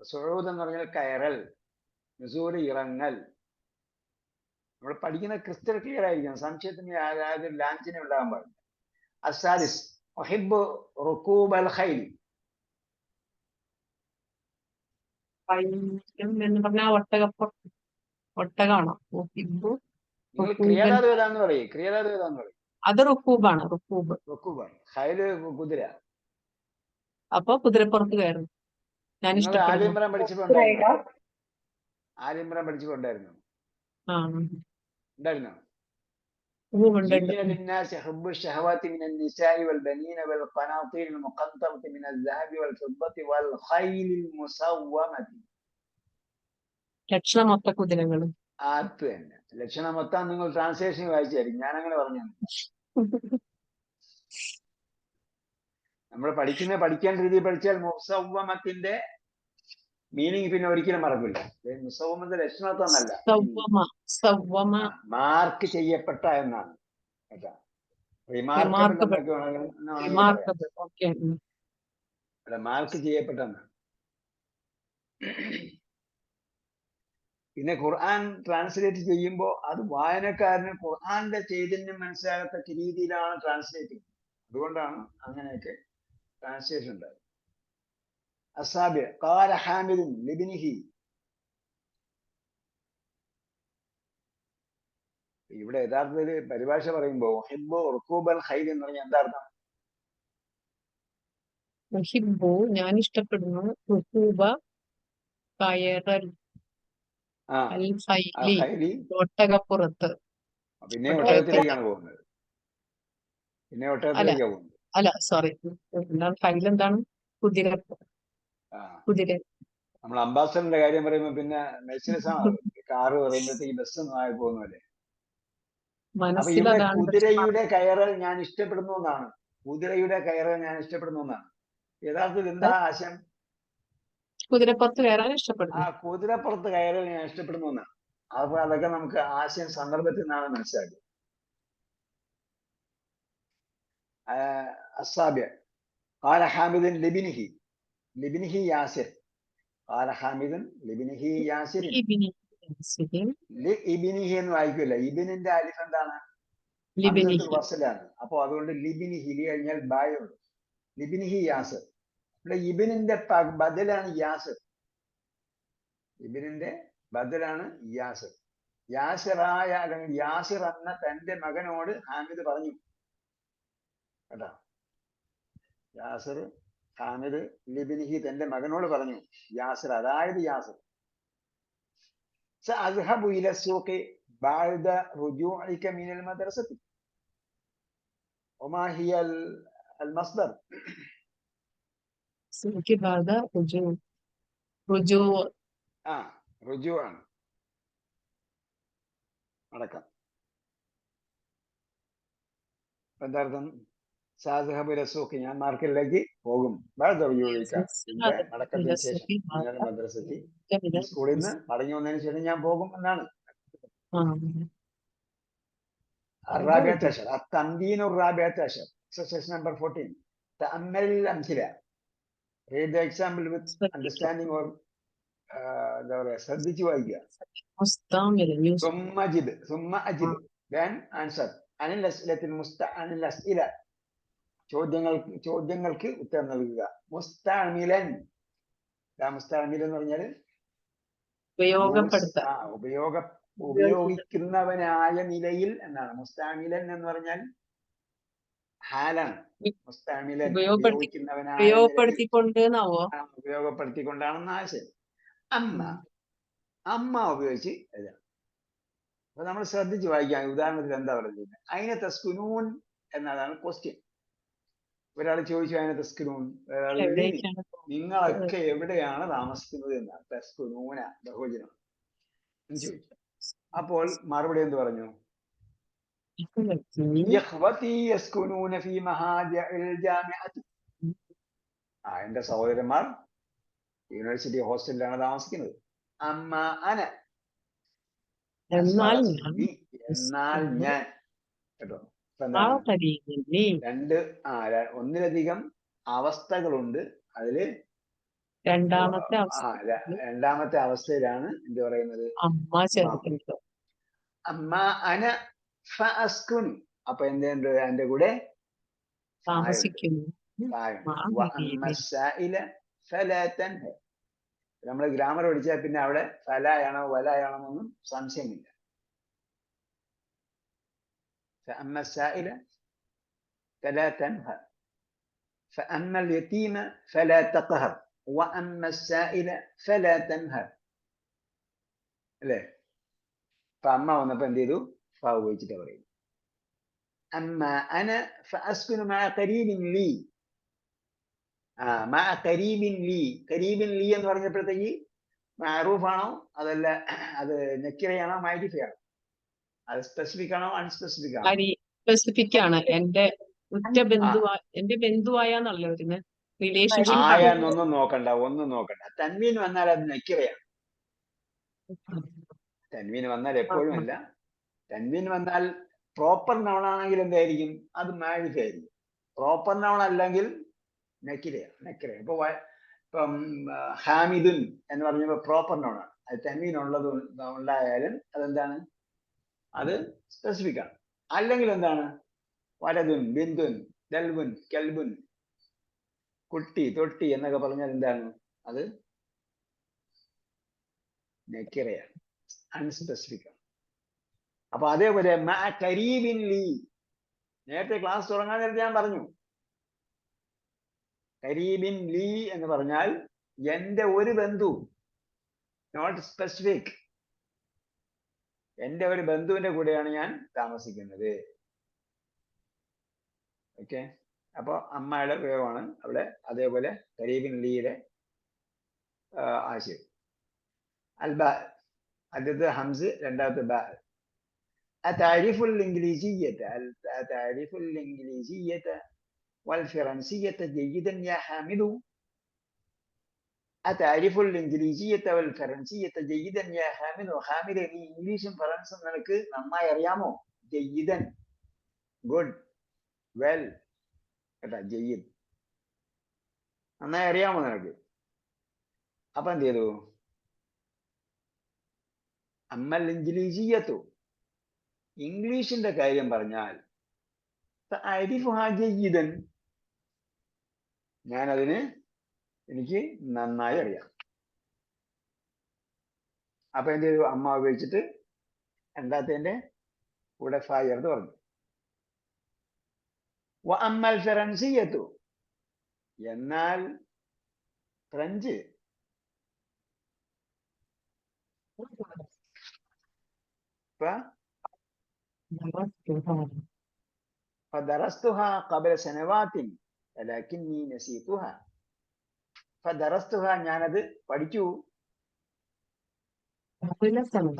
സുഊദ് എന്ന് പറഞ്ഞാൽ കയറൽ, നുസൂൽ ഇറങ്ങൽ. നമ്മൾ പഠിക്കുന്ന ക്രിസ്റ്റൽ ക്ലിയർ ആയിരിക്കണം. സംശയത്തിന് യാതൊരു ലാഞ്ചിനെ ഉണ്ടാകാൻ പാടില്ല. അസ്സാദിസ് ഉഹിബ്ബു റുകൂബൽ ഖൈൽ. എന്ന് പറഞ്ഞാൽ ഒട്ടകമാണോ? ക്രിയാധാതു ഏതാന്ന് പറയും. ക്രിയാധാതു ഏതാന്ന് പറയും. അത് റുക്കൂബാണ്. റുക്കൂബാണ്. ഖൈല് കുതിര. അപ്പൊ കുതിരപ്പുറത്ത് കയറും. ഞാൻ ആലിമ്രാൻ പഠിച്ചിട്ടുണ്ടായിരുന്നു. ആലിമ്രാൻ പഠിച്ചിട്ടുണ്ടായിരുന്നു. ഉണ്ടായിരുന്നോ? للناس حب الشهوات من النساء والبنين والقناطير المقنطرة من الذهب والفضة والخيل المسومة. ലക്ഷണമൊത്ത കുതിരകളും. അത് തന്നെ. ലക്ഷണമൊത്ത നിങ്ങൾ ട്രാൻസ്ലേഷൻ വായിച്ചായിരിക്കും. ഞാൻ അങ്ങനെ പറഞ്ഞു. നമ്മൾ പഠിക്കേണ്ട രീതിയിൽ പഠിച്ചാൽ മുസവ്വമത്തിന്റെ മീനിങ് പിന്നെ ഒരിക്കലും മറക്കില്ല. മുസവ്വമത്തിന്റെ ലക്ഷണത്വമല്ല, സവ്വമ സവ്വമ മാർക്ക് ചെയ്യപ്പെട്ട എന്നാണ് കേട്ടോ. റിമാർക്കബിൾ റിമാർക്കബിൾ എന്നൊക്കെ വേണമെങ്കിൽ പറയാം. റിമാർക്കബിൾ. ഓക്കെ. മാർക്ക് ചെയ്യപ്പെട്ടെന്നാണ്. പിന്നെ ഖുർആൻ ട്രാൻസ്ലേറ്റ് ചെയ്യുമ്പോൾ അത് വായനക്കാരന് ഖുർആന്റെ ചൈതന്യം മനസ്സിലാകത്തക്ക രീതിയിലാണ് ട്രാൻസ്ലേറ്റ് ചെയ്യുന്നത്. അതുകൊണ്ടാണ് അങ്ങനെയൊക്കെ ട്രാൻസ്ലേഷൻ ഉണ്ടായത്. അസാബിയ ഖാല ഹാമിദുൻ ലിബ്നിഹി. ഇവിടെ യഥാർത്ഥത്തിൽ പരിഭാഷ പറയുമ്പോൾ ഹിബ്ബു റുകൂബൽ ഖൈൽ എന്ന് പറഞ്ഞാൽ എന്താ അർത്ഥം? ഹിബ്ബു ഞാൻ ഇഷ്ടപ്പെടുന്നു, റുകൂബ കയറൽ, ആ അൽ ഖൈലി ഖൈലി. ഒട്ടകപ്പുറത്ത്. പിന്നെ ഒട്ടകത്തിലേക്കാണ് പോകുന്നത്. പിന്നെ അല്ല ഒട്ടകത്തിലേക്കാണ് പോകുന്നത്. അല്ല സോറി, എന്താണ് ഖൈൽ? എന്താണ്? കുതിര. ആ കുതിര. നമ്മൾ അംബാസഡറിന്റെ കാര്യം പറയുമ്പോൾ പിന്നെ മെർസിഡീസ് ആണ്. കാറ് പറയുമ്പോഴത്തേക്ക് ബസ് ഒന്നും ആയി പോകുന്നല്ലേ. അപ്പൊ മനസ്സിൽ ഇവിടെ അതാണ്. കുതിരയുടെ കയറൽ ഞാൻ ഇഷ്ടപ്പെടുന്നു എന്നാണ്. കുതിരയുടെ കയറൽ ഞാൻ ഇഷ്ടപ്പെടുന്നു എന്നാണ്. യഥാർത്ഥത്തിൽ എന്താ ആശയം? കുതിരപ്പുറത്ത് കയറാൻ ആ ഇഷ്ടപ്പെടുന്നു. കുതിരപ്പുറത്ത് കയറൽ ഞാൻ ഇഷ്ടപ്പെടുന്നു എന്നാണ്. അപ്പൊ അതൊക്കെ നമുക്ക് ആശയം സന്ദർഭത്തിൽ നിന്നാണ് മനസ്സിലാക്കുക. അസാബിയ ഖാല ഹാമിദുൻ ലിബ്നിഹി. ലിബ്നിഹി യാസിർ. ഖാല ഹാമിദുൻ ലിബ്നിഹി യാസിർ. ഇബ്നി യാസിരിൻ ഇബിനിഹി എന്ന് വായിക്കില്ല. ഇബിനിന്റെ അലിഫ് എന്താണ്? ലിബ്നിഹി. ഹംസത്തുൽ വസ്ലാണ്. അപ്പൊ അതുകൊണ്ട് ലിബിനിഹി കഴിഞ്ഞാൽ ബായുള്ളൂ. ലിബിനിഹി യാസിർ. ഇവിടെ ഇബിനിന്റെ ബദലാണ് യാസിർ. ഇബിനിന്റെ ബദലാണ് യാസിർ. യാസിറായ അല്ലെങ്കിൽ യാസിർ എന്ന തന്റെ മകനോട് ഹാമിദ് പറഞ്ഞു കേട്ടോ. യാസിർ ഹാമിദ് ലിബിനിഹി തന്റെ മകനോട് പറഞ്ഞു. യാസിർ അതായത് യാസിർ سأذهب إلى السوق بعد رجوعك من المدرسة. وما هي المصدر؟ സുഖി ബാധ റുജു. റുജു رجوعا അടക്കം. എന്താർത്ഥം? സാധഹബ് ഇല സൂഖി, ഞാൻ മാർക്കറ്റിലേക്ക് പോകും. മടക്കത്തിന് ശേഷം മദ്രസത്തിൽ സ്കൂളിൽ നിന്ന് മടങ്ങി വന്നതിന് ശേഷം ഞാൻ പോകും എന്നാണ്. الرابعة عشر التمرين الرابعة عشر exercise number 14 تأمل الأمثلة. read the example with understanding or ശ്രദ്ധിച്ചു വായിക്കുക. ثم أجب then answer ചോദ്യങ്ങൾക്ക് ഉത്തരം നൽകുക. മുസ്തഅമിലൻ എന്ന് പറഞ്ഞാല് ഉപയോഗിക്കുന്നവനായ നിലയിൽ എന്നാണ്. മുസ്തഅമിലൻ എന്ന് പറഞ്ഞാൽ ഹാലാണ്. മുസ്തഅമിലൻ ഉപയോഗപ്പെടുത്തിക്കൊണ്ടാണെന്ന ആശയം. അമ്മ ഉപയോഗിച്ച് എഴുതണം. അപ്പൊ നമ്മൾ ശ്രദ്ധിച്ച് വായിക്കാം. ഉദാഹരണത്തിൽ എന്താ പറയുന്നത്? അയിന തസ്കുനൂൻ എന്നതാണ് ക്വസ്റ്റ്യൻ. ഒരാൾ ചോദിച്ചു അയിന തസ്കുനൂൻ, ഒരാൾ നിങ്ങളൊക്കെ എവിടെയാണ് താമസിക്കുന്നത് എന്നാണ്. തസ്കുനൂന ബഹുവചനം ചോദിച്ചു. അപ്പോൾ മറുപടി എന്ത് പറഞ്ഞു? എന്റെ സഹോദരന്മാർ യൂണിവേഴ്സിറ്റി ഹോസ്റ്റലിലാണ് താമസിക്കുന്നത്. അമ്മ അന എന്നാൽ ഞാൻ കേട്ടോ. ഒന്നിലധികം അവസ്ഥകളുണ്ട്. അതില് രണ്ടാമത്തെ അവസ്ഥയിലാണ് എന്ത് പറയുന്നത്? അമ്മ അന ഫഅസ്കുൻ. അപ്പൊ എന്തുണ്ട്? അതിന്റെ കൂടെ നമ്മൾ ഗ്രാമർ പഠിച്ചാൽ പിന്നെ അവിടെ ഫലായാണോ വലായാണോ എന്നൊന്നും സംശയമില്ല. فأما السائل فلا تنهر فأما اليتيم فلا تقهر وأما السائل فلا تنهر. അല്ലേ? അപ്പൊ അമ്മ വന്നപ്പോ എന്ത് ചെയ്തു? ഫ ഉപയോഗിച്ചിട്ട് പറയും. അമ്മ അന ഫഅസ്കുനു മഅ ഖരീബിൻ ലീ. മഅ ഖരീബിൻ ലീ. ഖരീബിൻ ലീ എന്ന് പറഞ്ഞപ്പോഴത്തേക്ക് മഅറൂഫ് ആണോ അതല്ല അത് നക്കിറയാണോ മഅരിഫയാണോ? അത് സ്പെസിഫിക് ആണോ അൺസ്പെസിഫിക് ആണോ? സ്പെസിഫിക് ആണ്. എന്റെ ഉറ്റ ബന്ധുവാ എന്റെ ബന്ധുവായാന്നല്ലേ വരുന്നത് റിലേഷൻഷിപ്പ് ആണ്. ആയെന്നൊന്നും നോക്കണ്ട, ഒന്നും നോക്കണ്ട. തൻവീൻ വന്നാൽ അത് നക്കിറയാണ്. തൻവീൻ വന്നാൽ എപ്പോഴും അല്ല. തൻവീൻ വന്നാൽ പ്രോപ്പർ നൗൺ ആണെങ്കിൽ എന്തായിരിക്കും? അത് മാരിഫ് ആയിരിക്കും. പ്രോപ്പർ നൗൺ അല്ലെങ്കിൽ നക്കിറയാണ്. നക്കിറയാണ്. ഇപ്പം ഹാമിദുൻ എന്ന് പറഞ്ഞപ്പോൾ പ്രോപ്പർ നൗൺ ആണ്. അത് തൻവീൻ ഉണ്ടായാലും അതെന്താണ്? അത് സ്പെസിഫിക് ആണ്. അല്ലെങ്കിൽ എന്താണ്? വലതുൻ, ബിന്ദുൻ, ദൽബുൻ, കൽബുൻ, കുട്ടി, തൊട്ടി എന്നൊക്കെ പറഞ്ഞാൽ എന്താണ്? അത് നക്കിറയാണ്, അൺസ്പെസിഫിക് ആണ്. അപ്പൊ അതേപോലെ കരീബിൻ ലീ, നേരത്തെ ക്ലാസ് തുടങ്ങാൻ നേരത്തെ ഞാൻ പറഞ്ഞു, കരീബിൻ ലീ എന്ന് പറഞ്ഞാൽ എന്റെ ഒരു ബന്ധു, നോട്ട് സ്പെസിഫിക്. എന്റെ ഒരു ബന്ധുവിന്റെ കൂടെയാണ് ഞാൻ താമസിക്കുന്നത്. ഓക്കെ, അപ്പൊ അമ്മയുടെ ഉപയോഗമാണ് അവിടെ. അതേപോലെ കരീബിൻ ലീയുടെ ആശയം. അൽബ, ആദ്യത്തെ ഹംസ്, രണ്ടാമത്തെ ബ. أتعرف الإنجليزية أتعرف الإنجليزية والفرنسية جيدا يا حامد أتعرف الإنجليزية والفرنسية جيدا يا حامد. حامد ഇംഗ്ലീഷും ഫ്രഞ്ചും നിനക്ക് നന്നായി അറിയാമോ? ജയ്യിദൻ, ഗുഡ്, വെൽ കേട്ടാ, ജയ്യിദ് നന്നായി അറിയാമോ നിനക്ക്? അപ്പൊ എന്ത് ചെയ്തു? അമ്മൽ ഇംഗ്ലീസിയത്തു, ഇംഗ്ലീഷിന്റെ കാര്യം പറഞ്ഞാൽ ഞാനതിന് എനിക്ക് നന്നായി അറിയാം. അപ്പൊ എന്ത് ചെയ്തു? അമ്മ ഉപയോഗിച്ചിട്ട് രണ്ടാമത്തെ കൂടെ ഫായർന്ന് പറഞ്ഞു. അമ്മൽ ഫറൻസിയത്തു, എന്നാൽ ഫ്രഞ്ച് فدرستها قبل سنوات ولكني نسيتها. فدرستها, ഞാനത് പഠിച്ചു.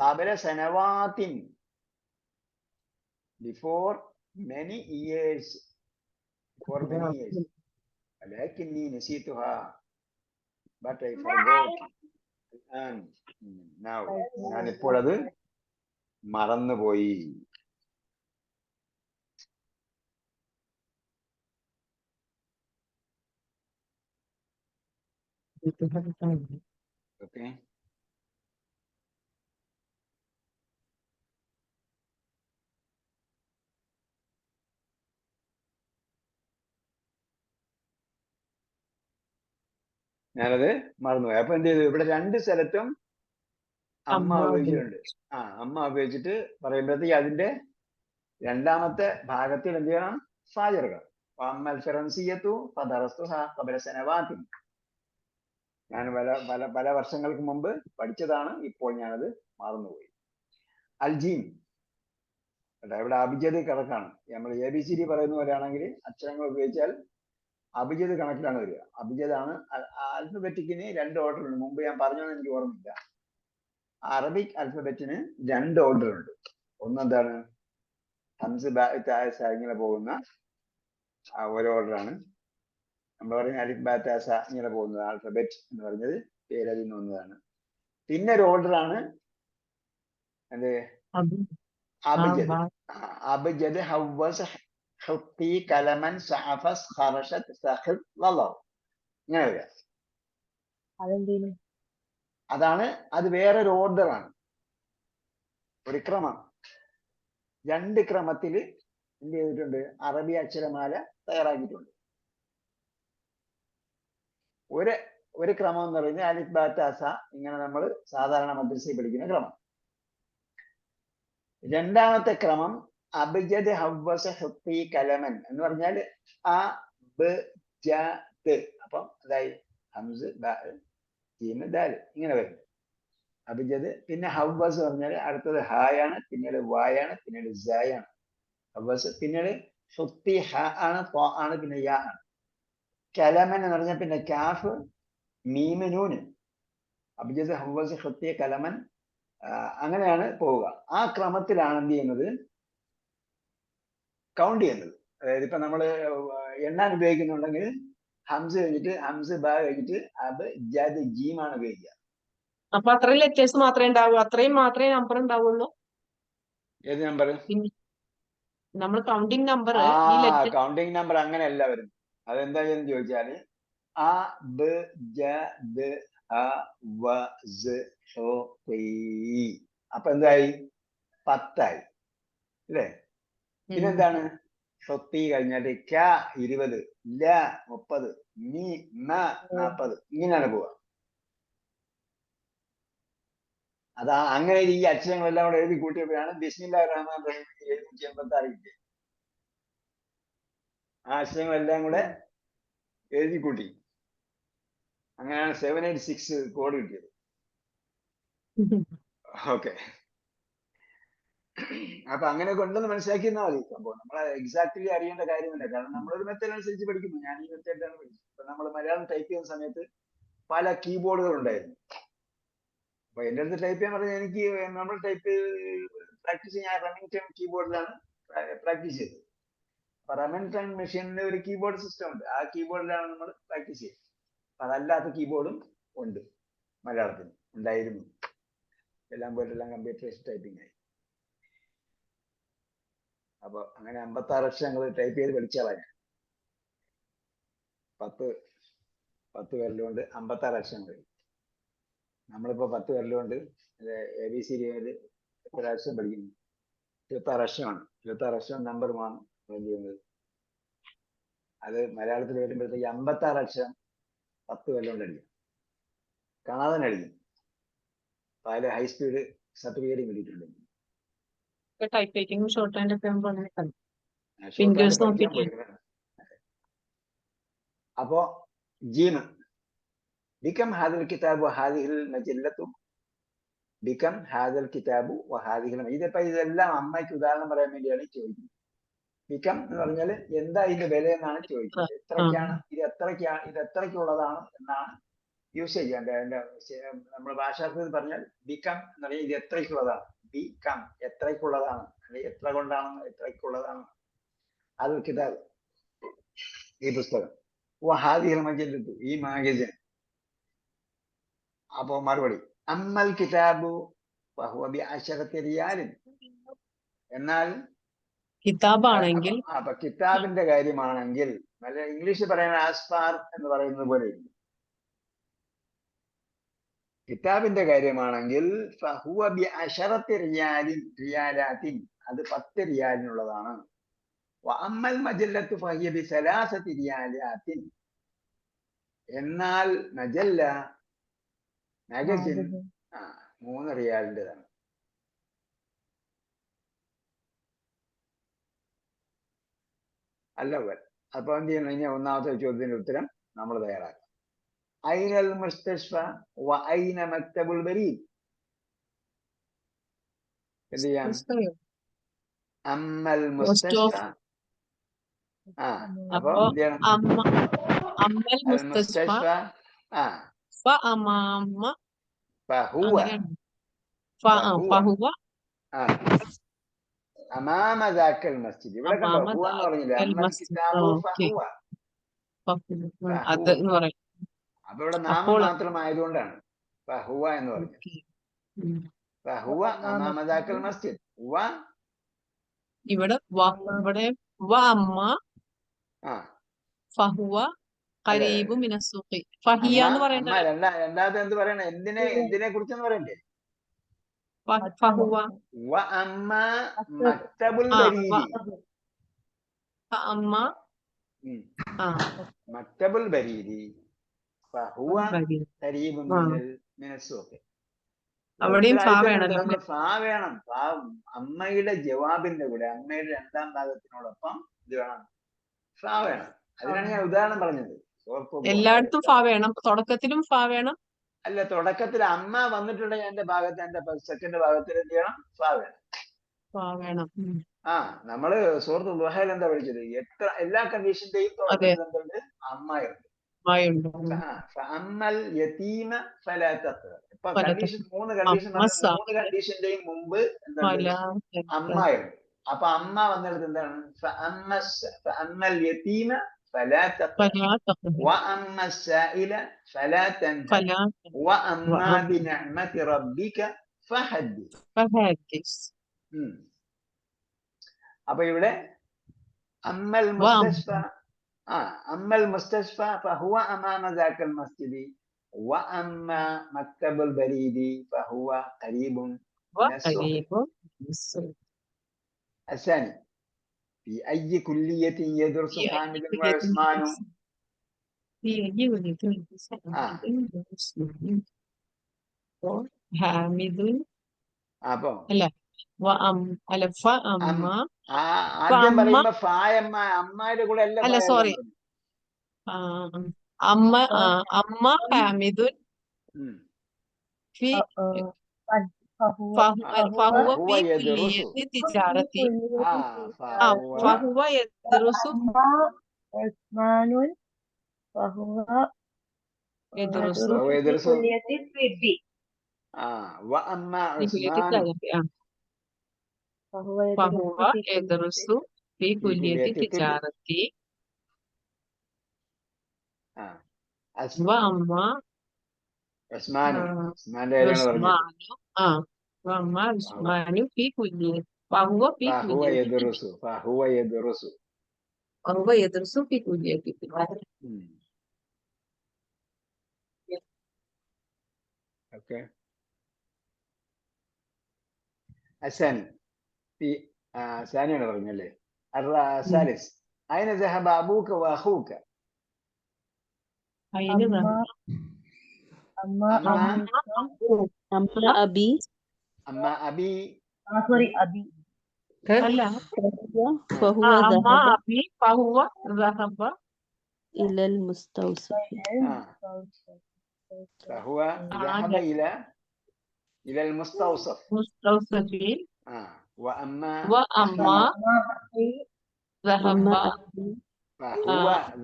قبل سنوات, before many years, ولكني نسيتها, but I forgot. And now, ഞാനിപ്പോൾ അത് മറന്നുപോയി. ഓക്കെ, ഞാനത് മറന്നുപോയി. അപ്പൊ എന്ത് ചെയ്തു? ഇവിടെ രണ്ട് സ്ഥലത്തും അമ്മ ഉപയോഗിച്ചിട്ടുണ്ട്. അമ്മ ഉപയോഗിച്ചിട്ട് പറയുമ്പോഴത്തേക്ക് അതിന്റെ രണ്ടാമത്തെ ഭാഗത്തിൽ എന്ത് ചെയ്യണം? ഫാ ചേർക്കണം. അമ്മൽ ഫറൻസിയത്തു ഫദറസ്തുഹാ ഖബല സനവാത്തിൻ, ഞാൻ പല വർഷങ്ങൾക്ക് മുമ്പ് പഠിച്ചതാണ്, ഇപ്പോൾ ഞാനത് മറന്നുപോയി. അൽജീം കേട്ടോ, ഇവിടെ അഭിജത് കണക്കാണ്. നമ്മൾ ABCD പറയുന്ന പോലെയാണെങ്കിൽ അക്ഷരങ്ങൾ ഉപയോഗിച്ചാൽ അഭിജത് കണക്കിലാണ് വരിക. അഭിജതാണ്. ആൽഫബറ്റിക്കിന് രണ്ട് ഓർഡർ ഉണ്ട്. മുമ്പ് ഞാൻ പറഞ്ഞതെന്ന് എനിക്ക് ഓർമ്മയില്ല. അറബിക് ആൽഫബറ്റിന് രണ്ട് ഓർഡർ ഉണ്ട്. ഒന്നെന്താണ്? ഹംസ് ഇങ്ങനെ പോകുന്ന ഒരു ഓർഡറാണ്. നമ്മൾ പറയുന്ന അലിഫ് ബാത്താസ ഇങ്ങനെ പോകുന്നത് ആൽഫബറ്റ് എന്ന് പറഞ്ഞത് പേരതിൽ നിന്ന് വന്നതാണ്. പിന്നെ ഒരു ഓർഡറാണ് എന്ത്? അബ്ജദ്. അബ്ജദ്, ഹവ്വസ്, ഹുത്തി, കലമൻ, സഅഫസ്, ഖറശത്, സഖിദ്, ലളവ്, ഇങ്ങനെ വരിക. അതാണ്, അത് വേറൊരു ഓർഡറാണ്, ഒരു ക്രമം. രണ്ട് ക്രമത്തിൽ എന്ത് ചെയ്തിട്ടുണ്ട്? അറബി അക്ഷരമാല തയ്യാറാക്കിയിട്ടുണ്ട്. ഒരു ക്രമം എന്ന് പറയുന്നത് അലിഫ് ബാത്താസ, ഇങ്ങനെ നമ്മൾ സാധാരണ മദ്രസയിൽ പഠിക്കുന്ന ക്രമം. രണ്ടാമത്തെ ക്രമം അബ്ജദ്, ഹവ്വസ്, ഹുത്തി, കലമൻ എന്ന് പറഞ്ഞാൽ അ ബ് ജ ത്. അപ്പം അതായത് ഹംസ്, ബ, ജീം, ദാൽ ഇങ്ങനെ വരും അബ്ജദ്. പിന്നെ ഹവ്വസ് പറഞ്ഞാൽ അടുത്തത് ഹായാണ്, പിന്നീട് വായാണ്, പിന്നീട് സായാണ് ഹവ്വസ്. പിന്നീട് ഹുത്തി ഹ ആണ്, ത്വ ആണ്, പിന്നെ യാ ആണ്. കലമൻ എന്ന് പറഞ്ഞാൽ പിന്നെ കാഫ്, മീമ്, നൂന്. അബ്ജദ്, ഹവ്വസ്, ഹുത്തി, കലമൻ, അങ്ങനെയാണ് പോവുക. ആ ക്രമത്തിലാണ് എന്ത് ചെയ്യുന്നത്? കൗണ്ട് ചെയ്യുന്നത്. അതായത് ഇപ്പൊ നമ്മള് എണ്ണാൻ ഉപയോഗിക്കുന്നുണ്ടെങ്കിൽ ഹംസ് കഴിഞ്ഞിട്ട് ഹംസ് ബാ കഴിഞ്ഞിട്ട് അബ് ജാദ് ജീമാണ് ഉപയോഗിക്കുക. അപ്പൊ അത്രയും ലെറ്റേഴ്സ് മാത്രമേ ഉണ്ടാവൂ, അത്രയും മാത്രമേ നമ്പർ ഉണ്ടാവുള്ളൂ. ഏത് നമ്പർ? നമ്മൾ കൗണ്ടിങ് നമ്പർ ആ ഈ ലെറ്റർ കൗണ്ടിങ് നമ്പർ അങ്ങനെയല്ല വരുന്നത്. അതെന്താ എന്ന് ചോദിച്ചാല് അ ബ് ജ ദ് ഹ വ സ് ഓ ഈ. അപ്പൊ എന്തായി? 10 ആയി അല്ലേ? പിന്നെന്താണ്? തൊത്തി കഴിഞ്ഞാല് ക 20, ല 30, മി മ 40, ഇങ്ങനെയാണ് പോവുക. അതാ അങ്ങനെ ഈ അക്ഷരങ്ങളെല്ലാം കൂടെ എഴുതി കൂട്ടിയപ്പോഴാണ് ബിസ്മില്ലാഹിർ റഹ്മാനിർ റഹീം 786 കിട്ടിയത്. ആ അക്ഷരങ്ങളെല്ലാം കൂടെ എഴുതി കൂട്ടി, അങ്ങനെയാണ് 786 കോഡ് കിട്ടിയത്. ഓക്കെ, അപ്പൊ അങ്ങനെ കൊണ്ടെന്ന് മനസ്സിലാക്കിയിരുന്നാൽ മതി. സംഭവം നമ്മൾ എക്സാക്ട്ലി അറിയേണ്ട കാര്യമില്ല, കാരണം നമ്മളൊരു മെത്തേഡ് അനുസരിച്ച് പഠിക്കുന്നു. ഞാൻ ഈ മെത്തേഡിലാണ് പഠിച്ചത്. ഇപ്പൊ നമ്മൾ മലയാളം ടൈപ്പ് ചെയ്യുന്ന സമയത്ത് പല കീബോർഡുകൾ ഉണ്ടായിരുന്നു. അപ്പൊ എന്റെ അടുത്ത് ടൈപ്പ് ചെയ്യാൻ പറഞ്ഞാൽ എനിക്ക് നമ്മൾ ടൈപ്പ് പ്രാക്ടീസ് ചെയ്യാൻ റണ്ണിങ് കീബോർഡിലാണ് പ്രാക്ടീസ് ചെയ്തത്. അപ്പൊ റണ്ണിങ് മെഷീനിൽ ഒരു കീബോർഡ് സിസ്റ്റം ഉണ്ട്, ആ കീബോർഡിലാണ് നമ്മൾ പ്രാക്ടീസ് ചെയ്തത്. അതല്ലാത്ത കീബോർഡും ഉണ്ട്, മലയാളത്തിൽ ഉണ്ടായിരുന്നു. എല്ലാം പോയിട്ടെല്ലാം കമ്പ്യൂട്ടറൈസ്ഡ് ടൈപ്പിംഗ് ആയി. അപ്പൊ അങ്ങനെ 56 അക്ഷരങ്ങൾ ടൈപ്പ് ചെയ്ത് പഠിച്ചാൽ 10 വിരലുകൊണ്ട് 56 അക്ഷരങ്ങൾ. നമ്മളിപ്പോ 10 വിരലുകൊണ്ട് ABC എത്ര അക്ഷരം പഠിക്കുന്നു? 26 അക്ഷരമാണ്. 26 അക്ഷരം നമ്പറുമാണ് ചെയ്യുന്നത്. അത് മലയാളത്തിൽ വരുമ്പോഴത്തേക്ക് 56 അക്ഷരം 10 വിരലുകൊണ്ട് അടിക്കും, കാണാതെ അടിക്കും. അപ്പൊ അതിൽ ഹൈ സ്പീഡ് സർട്ടിഫിക്കറ്റ് കിട്ടിയിട്ടുണ്ട്. ടൈപ്പ് റൈറ്റിംഗും ഷോർട്ട് ഹാൻഡ് ഒക്കെ ആകുമ്പോൾ അങ്ങനെ കണ്ടു. ഷോർട്ട് ഹാൻഡ് ഫിംഗേഴ്സ് പഠിക്കാൻ നോക്കിയിട്ട് പോയി. അപ്പോ ജീം ബിക്കം ഹാദിൽ കിതാബ് ഹാദിഹിൽ മജല്ലത്തും ബിക്കം ഹാദിൽ കിതാബു വഹാദിഹിൽ. ഇതിപ്പോ ഇതെല്ലാം അമ്മയ്ക്ക് ഉദാഹരണം പറയാൻ വേണ്ടിയാണ് ചോദിക്കുന്നത്. ബിക്കം എന്ന് പറഞ്ഞാൽ എന്താ ഇതിന്റെ വില എന്നാണ് ചോദിക്കുന്നത്. എത്രയ്ക്കാണ് ഇത് എത്രയ്ക്കുള്ളതാണ് എന്നാണ് യൂസേജ്. അതിന്റെ നമ്മുടെ ഭാഷാർത്ഥത്തിൽ പറഞ്ഞാൽ ബിക്കം എന്ന് പറഞ്ഞാൽ ഇത് എത്രയ്ക്കുള്ളതാണ്. ബിക്കം എത്രയ്ക്കുള്ളതാണ്, അല്ലെങ്കിൽ എത്ര കൊണ്ടാണ്, എത്രയ്ക്കുള്ളതാണ്. ഹാദിൽ കിതാബ് ഈ പുസ്തകം, വഹാദിഹിൽ മജല്ലത്തു ഈ മാഗസിൻ. അപ്പോ മറുപടി അമ്മൽ കിതാബു ഫഹുവ ബിഅശറത്തി റിയാലിൻ. എന്നാൽ കിതാബാണെങ്കിൽ അപ്പൊ കിതാബിന്റെ കാര്യമാണെങ്കിൽ ഇംഗ്ലീഷിൽ പറയുന്ന ആസ്പാർ എന്ന് പറയുന്നത് പോലെ കിതാബിന്റെ കാര്യമാണെങ്കിൽ ഫഹുവ ബിഅശറത്തി റിയാലാത്തിൻ, അത് 10 റിയാലിനുള്ളതാണ്. വഅമ്മൽ മജല്ലത്തു ഫഹിയ ബിസലാസത്തി റിയാലാത്തിൻ. എന്നാൽ മജല്ല മാഗസിൻ 3 റിയാലിൻ്റെതാണ്. അല്ല, അപ്പൊ എന്ത് ചെയ്യണം? ഇനി ഒന്നാമത്തെ ചോദ്യത്തിന്റെ ഉത്തരം നമ്മൾ തയ്യാറാക്കാം. ഐനൽ മുസ്തഷ്ഫ വ ഐന മക്തബുൽ ബരീദ്. എന്ത് ചെയ്യാം? അമ്മൽ മുസ്തഷ്ഫ. അപ്പൊ എന്ത് ചെയ്യണം? അമ്മൽ മുസ്തഷ്ഫ ഫഅമാമ ഫഹുവ ഫഹുവ അമാമ ദാക്കൽ മസ്ജിദ്. ഇവിടെ കണ്ടോ ഹുവ എന്ന് പറഞ്ഞില്ലേ? അമ്മൽ കിതാബു ഫഹുവ. അത് എന്ന് പറയും. അപ്പൊ ഇവിടെ നാമം മാത്രമായതുകൊണ്ടാണ് ഫഹുവ എന്ന് പറഞ്ഞത്. ഫഹുവ അമാമ ദാക്കൽ മസ്ജിദ്. ഇവിടെ വ അമ്മ ഫഹുവ ഖരീബു മിനസ്സൂഖി. ഫഹിയ എന്ന് പറയണ്ടേ? രണ്ടാമത്തെ എന്ത് പറയണേ? എന്തിനെ കുറിച്ചെന്ന് പറയണ്ടേ? ഫഹുവ വ അമ്മ മക്തബുൽ ബരീദി. അമ്മ മക്തബുൽ ബരീദി ഫഹുവ ഖരീബു മിനസ്സൂഖി. അവിടെയും ഫാ വേണം. നമ്മൾ ഫാ വേണം. അമ്മയുടെ ജവാബിന്റെ കൂടെ, അമ്മയുടെ രണ്ടാം ഭാഗത്തിനോടൊപ്പം ഇത് വേണം, ഫാ വേണം. അതിനാണ് ഞാൻ ഉദാഹരണം പറഞ്ഞത്. എല്ലായിടത്തും ഫാ വേണം, തുടക്കത്തിലും ഫാ വേണം. അല്ല, തുടക്കത്തിൽ അമ്മ വന്നിട്ടുണ്ടെങ്കിൽ എന്റെ ഭാഗത്ത്, എന്റെ സെക്കൻഡ് ഭാഗത്തിൽ എന്ത് ചെയ്യണം? ഫാ വേണം. ഫാ വേണം. നമ്മള് സൂറത്ത് ദുഹയിൽ എന്താ പഠിച്ചത്? എല്ലാ കണ്ടീഷന്റെയും തുടക്കത്തിൽ എന്തുണ്ട്? അമ്മയുണ്ട്. അമ്മൽ യതീമ ഫലാ തഖ്റബ്. ഇപ്പൊ കണ്ടീഷൻ 3 കണ്ടീഷൻ, 3 കണ്ടീഷന്റെയും മുമ്പ് എന്തുണ്ട്? അമ്മയുണ്ട്. അപ്പൊ അമ്മ വന്നിടത്ത് എന്താണ് ഫഅമ്മൽ യതീമ ഫലാ തഖ്ഹർ فلا تقهر വഅമ്മ السائل ഫലാ തൻഹർ فلا വഅമ്മ وأما ബിനിഅമതി റബ്ബിക ഫഹദ്ദിസ്. فحدث അപ്പൊ ഇവിടെ അമ്മൽ മുസ്തശ്ഫ അമ്മൽ മുസ്തശ്ഫ ഫഹുവ അമാമ ദാക്കൽ മസ്ജിദി വഅമ്മ മക്തബുൽ ബരീദി ഫഹുവ ഖരീബുൻ മിന السوق. وقريب من السوق. الثاني في أي كلية يدرس في أي حامد كلية وعثمان؟ يدرس في أي كلية يدرس عثمان وحامد അപ്പൊ അല്ല അല്ല ഫഅമ്മ ആദ്യം അമ്മ പറയുമ്പോ ഫായമ്മ അമ്മയുടെ കൂടെ അല്ല അല്ല ഫായ സോറി അമ്മ അമ്മ ഹാമിദുൻ ഫി فهو فهو هو في يدرس كلية تجارة فهو فهو يدرس أما عثمان فهو يدرس فهو في يدرس كلية الطب. وأما في كلية عثمان التجارة فهو فهو يدرس في يدرس في في كلية كلية الطب. التجارة عثمان وأما عثمان കാര്യമാണ് പറഞ്ഞത്. عثمان وأما عثمان في كلية فهو في فهو كلية يدرس فهو يدرس وهو يدرس في كلية التجارة. اوكي. الثاني في ثانيا പറഞ്ഞല്ലേ. الثالث أين ذهب أبوك وأخوك؟ أين ذهب أما أبي أما أبي سوري أبي هلا فهو أما ذهب أبي فهو ذهب إلى المستوصف. فهو ذهب إلى المستوصف. مستوصفين وأما وأما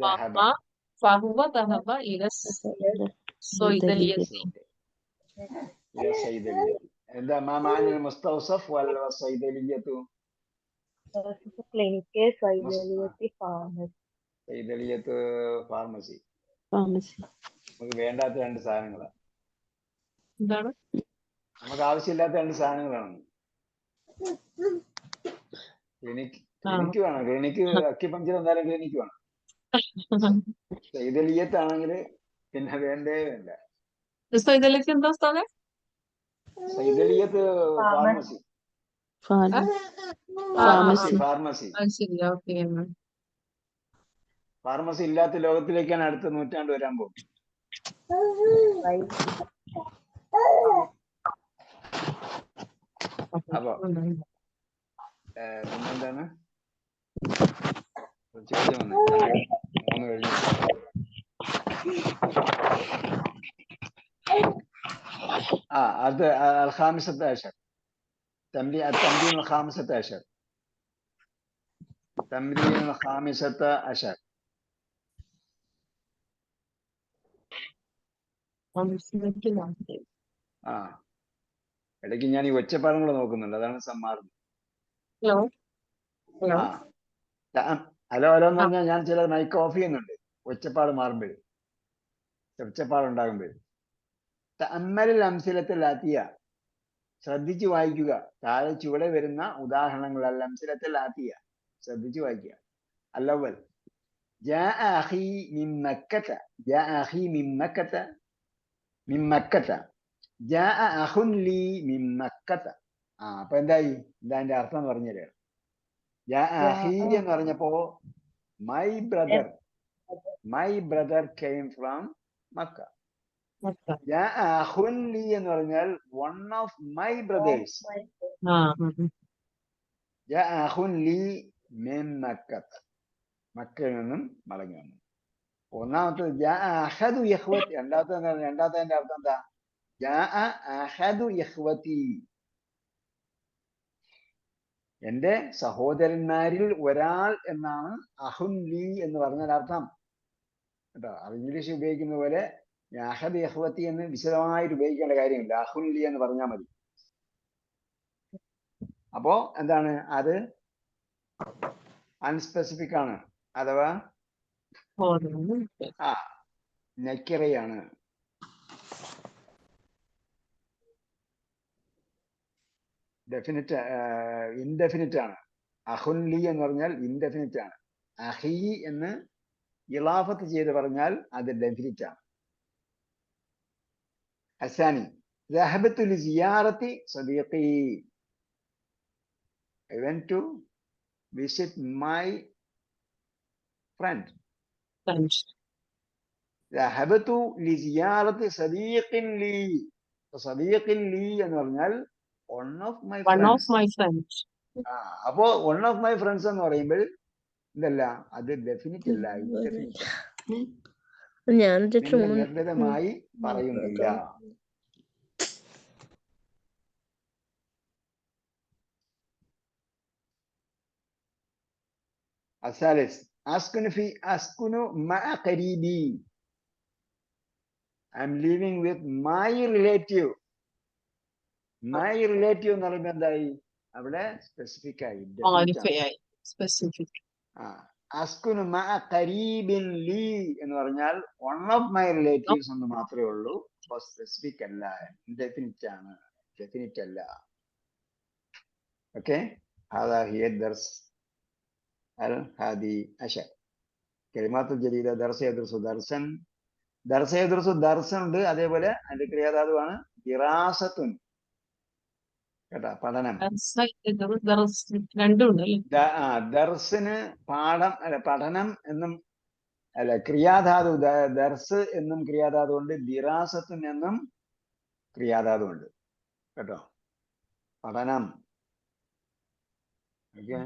ذهب فهو ذهب إلى الصيدلية. إلى الصيدلية. إذا ما معنى المستوصف والصيدلية؟ كلينيك صيدلية صيدلية ഫാർമസി. ഫാർമസി നമുക്ക് വേണ്ടാത്ത രണ്ട് സാധനങ്ങളാണ്. എന്താണ് നമുക്ക് ആവശ്യമില്ലാത്ത രണ്ട് സാധനങ്ങളാണ്. ക്ലിനിക്ക് വേണം. ക്ലിനിക്ക് അക്യുപഞ്ചർ എന്തായാലും ക്ലിനിക്ക് വേണം. സൈതലിയത്താണെങ്കിൽ പിന്നെ വേണ്ടേ വേണ്ട. صيدلية എന്താ ഉസ്താദേ? സൈതലിയത്ത് ഫാർമസി. ഫാർമസി ശരി ഓക്കെ. ഫാർമസി ഇല്ലാത്ത ലോകത്തിലേക്കാണ് അടുത്ത നൂറ്റാണ്ട് വരാൻ പോകും. അപ്പൊ പിന്നെന്താണ് ചോദ്യം വന്നത്? 3 കഴിഞ്ഞു. അത് الخامسة عشر التمرين الخامسة عشر. تمرين الخامسة عشر. ഇടയ്ക്ക് ഞാൻ ഈ ഒച്ചപ്പാടുകൾ നോക്കുന്നുണ്ട്, അതാണ് സമ്മാർദ്ദം. ഹലോ ഹലോ എന്ന് പറഞ്ഞാൽ ഞാൻ ചില മൈക്ക് ഓഫ് ചെയ്യുന്നുണ്ട് ഒച്ചപ്പാട് മാറുമ്പോൾ, ഒച്ചപ്പാടുണ്ടാകുമ്പോൾ. തഅമ്മലിൽ അംസിലത്തുൽ ആതിയ, ശ്രദ്ധിച്ചു വായിക്കുക. താഴെ ചുവടെ വരുന്ന ഉദാഹരണങ്ങൾ അൽ അംസിലത്തുൽ ആതിയ ശ്രദ്ധിച്ചു വായിക്കുക. അല്ലവൽ ജാഅ അഖീ മിൻ മക്കത. ജാഅ അഖീ മിൻ മക്കത. മിൻ മക്കത. ജാഅ അഖുൻ ലീ മിൻ മക്കത. അപ്പൊ എന്തായി? എന്താ അതിന്റെ അർത്ഥം എന്ന് പറഞ്ഞുതരാം. ജാഅ അഖീ എന്ന് പറഞ്ഞപ്പോ my brother came from Mecca. ജാഅ അഖുൻ ലീ എന്ന് പറഞ്ഞാൽ വൺ ഓഫ് മൈ ബ്രദേഴ്സ്. ജാഅ അഖുൻ ലീ മിൻ മക്കത, മക്കയിൽ നിന്നും മടങ്ങി വന്നു. ഒന്നാമത്തത് ജാഅ അഹദു ഇഖ്വതി. രണ്ടാമത്തെ അർത്ഥം എന്താ? ജാഅ അഹദു ഇഖ്വതി, എന്റെ സഹോദരന്മാരിൽ ഒരാൾ എന്നാണ് അഹുൻ ലീ എന്ന് പറഞ്ഞാൽ അർത്ഥം കേട്ടോ. അത് ഇംഗ്ലീഷ് ഉപയോഗിക്കുന്ന പോലെ അഹദ് ഇഖ്വതി എന്ന് വിശദമായിട്ട് ഉപയോഗിക്കേണ്ട കാര്യമില്ല, അഹുൻ ലീ എന്ന് പറഞ്ഞാൽ മതി. അപ്പോ എന്താണ് അത്? അൺസ്പെസിഫിക് ആണ് അഥവാ നക്കിറയാണ്. ഡെഫിനിറ്റ് ഇൻഡെഫിനിറ്റ് ആണ്. അഹുൻലി എന്ന് പറഞ്ഞാൽ ഇൻഡെഫിനിറ്റ് ആണ്. അഹി എന്ന് ഇളാഫത്ത് ചെയ്ത് പറഞ്ഞാൽ അത് ഡെഫിനിറ്റ് ആണ്. Asani ذهبت لزيارة صديقي. I went to visit my friend. ذهبت لزيارة صديق لي. صديق لي എന്ന് പറഞ്ഞാൽ one of my friends. അപ്പോ one of my friends എന്ന് പറയുമ്പോൾ ഇതല്ല, അത് ഡെഫിനിറ്റ് അല്ല, ഇൻഡെഫിനിറ്റ് ആണ്. നിർണിതമായി പറയുന്നില്ല. الثالث أسكن مع قريبي. I'm living with my relative. My relative എന്ന് പറയുമ്പോൾ എന്തായി? അവിടെ സ്പെസിഫിക് ആയി. അസ്കുനു മഅ ഖരീബിൻ ലീ എന്ന് പറഞ്ഞാൽ one of my relatives എന്ന് മാത്രമേ ഉള്ളൂ. അപ്പോൾ സ്പെസിഫിക് അല്ല, ഇൻഡെഫിനിറ്റ് ആണ്, ഡെഫിനിറ്റ് അല്ല. ഓക്കെ, هذا هي الدرس الحادي عشر. كلمات الجديدة درس يدرس درسا. درس يدرس درسا ഉണ്ട്. അതേപോലെ അതിന്റെ ക്രിയാധാതുവാണ് ദിറാസത്തുൻ. കേട്ടാ, പഠനം. ദർസിന് പാഠം അല്ല, പഠനം എന്നും അല്ല, ക്രിയാധാതു ദർസ് എന്നും ക്രിയാധാതു ഉണ്ട്, ദിറാസത്തുൻ എന്നും ക്രിയാധാതു ഉണ്ട്. കേട്ടോ, പഠനം. ഓക്കെ,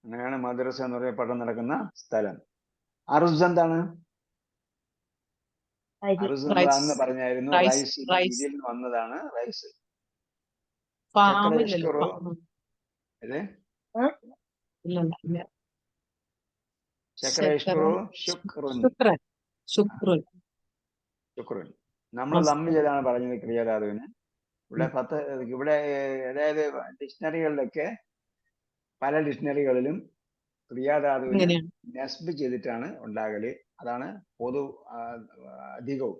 അങ്ങനെയാണ് മദ്രസ എന്ന് പറയുന്ന പഠനം നടക്കുന്ന സ്ഥലം. അറുസ് എന്താണ്? അറുസ് അന്ന് പറഞ്ഞായിരുന്നു, റൈസ്. ഇതിൽ നിന്ന് വന്നതാണ് റൈസ്. നമ്മൾ ലമ്മ് ചെയ്താണ് പറഞ്ഞത് ക്രിയാധാതുവിന്. ഇവിടെ അതായത് ഡിക്ഷണറികളിലൊക്കെ പല ഡിക്ഷണറികളിലും ക്രിയാധാതുവിനെ നസ്ബ് ചെയ്തിട്ടാണ് ഉണ്ടാകല്. അതാണ് പൊതു അധികവും.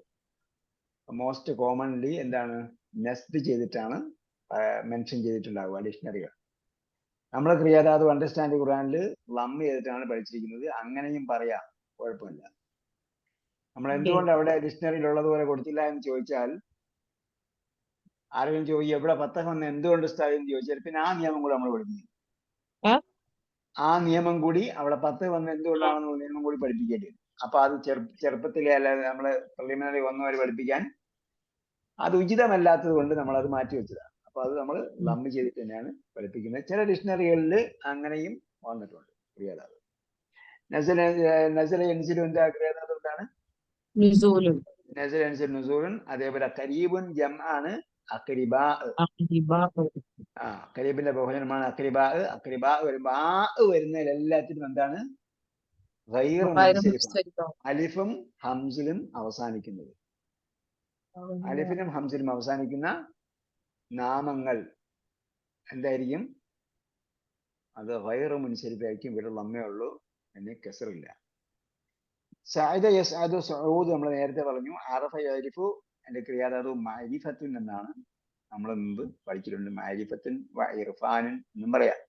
മോസ്റ്റ് കോമൺലി എന്താണ്, നസ്ബ് ചെയ്തിട്ടാണ് മെൻഷൻ ചെയ്തിട്ടുണ്ടാവുക ഡിക്ഷണറികൾ. നമ്മൾ ക്രിയാധാതു അണ്ടർസ്റ്റാൻഡ് ഖുർആനിൽ ലമ്മ് ചെയ്തിട്ടാണ് പഠിച്ചിരിക്കുന്നത്. അങ്ങനെയും പറയാം, കുഴപ്പമില്ല. നമ്മൾ എന്തുകൊണ്ട് അവിടെ ഡിക്ഷണറിയിൽ ഉള്ളതുപോലെ കൊടുത്തില്ല എന്ന് ചോദിച്ചാൽ, ആരെങ്കിലും ചോദിക്കും എവിടെ പത്തകം വന്ന് എന്തുകൊണ്ട് സ്ഥാനം ചോദിച്ചാൽ പിന്നെ ആ നിയമം കൂടി നമ്മൾ പഠിപ്പിക്കും. ആ നിയമം കൂടി അവിടെ 10 വന്ന് എന്തുകൊണ്ടാണെന്നുള്ള നിയമം കൂടി പഠിപ്പിക്കേണ്ടി വരും. അപ്പൊ അത് ചെറുപ്പത്തിലെ അല്ലാതെ നമ്മള് പ്രിലിമിനറി 1 വരെ പഠിപ്പിക്കാൻ അത് ഉചിതമല്ലാത്തത് കൊണ്ട് നമ്മൾ അത് മാറ്റി വെച്ചതാണ്. അപ്പൊ അത് നമ്മൾ ലമ്മ് ചെയ്തിട്ട് തന്നെയാണ് പഠിപ്പിക്കുന്നത്. ചില ഡിക്ഷണറികളിൽ അങ്ങനെയും വന്നിട്ടുണ്ട് ക്രിയാധാതു. നസല എൻസിലും എന്താ ക്രിയാധാതു എന്താണ്? നസല എൻസിൽ നുസൂലുൻ. അതേപോലെ ഖരീബുൻ ജംആണ് അഖ്രിബാ. ഖരീബിന്റെ ബഹുവചനമാണ് അഖ്രിബാ. അഖ്രിബാ വരുമ്പോ വരുന്നതിൽ എല്ലാത്തിനും എന്താണ്? ഗൈറു മുൻസരിഫ്. അലിഫും ഹംസിലും അവസാനിക്കുന്നത്. അലിഫിനും ഹംസിലും അവസാനിക്കുന്ന നാമങ്ങൾ എന്തായിരിക്കും? അത് ഗൈറു മുൻസരിഫായിരിക്കും. ഇവിടെ ലമ്മേ ഉള്ളൂ, എന്നെ കസറില്ല. സഅദ യസ്അദു സുഊദ് നമ്മൾ നേരത്തെ പറഞ്ഞു. അറഫ യഅരിഫു എന്റെ ക്രിയാധാതു മഅരിഫത്തുൻ എന്നാണ് നമ്മൾ മുമ്പ് പഠിച്ചിട്ടുണ്ട്. മഅരിഫത്തുൻ വ ഇർഫാനുൻ എന്നും പറയാം.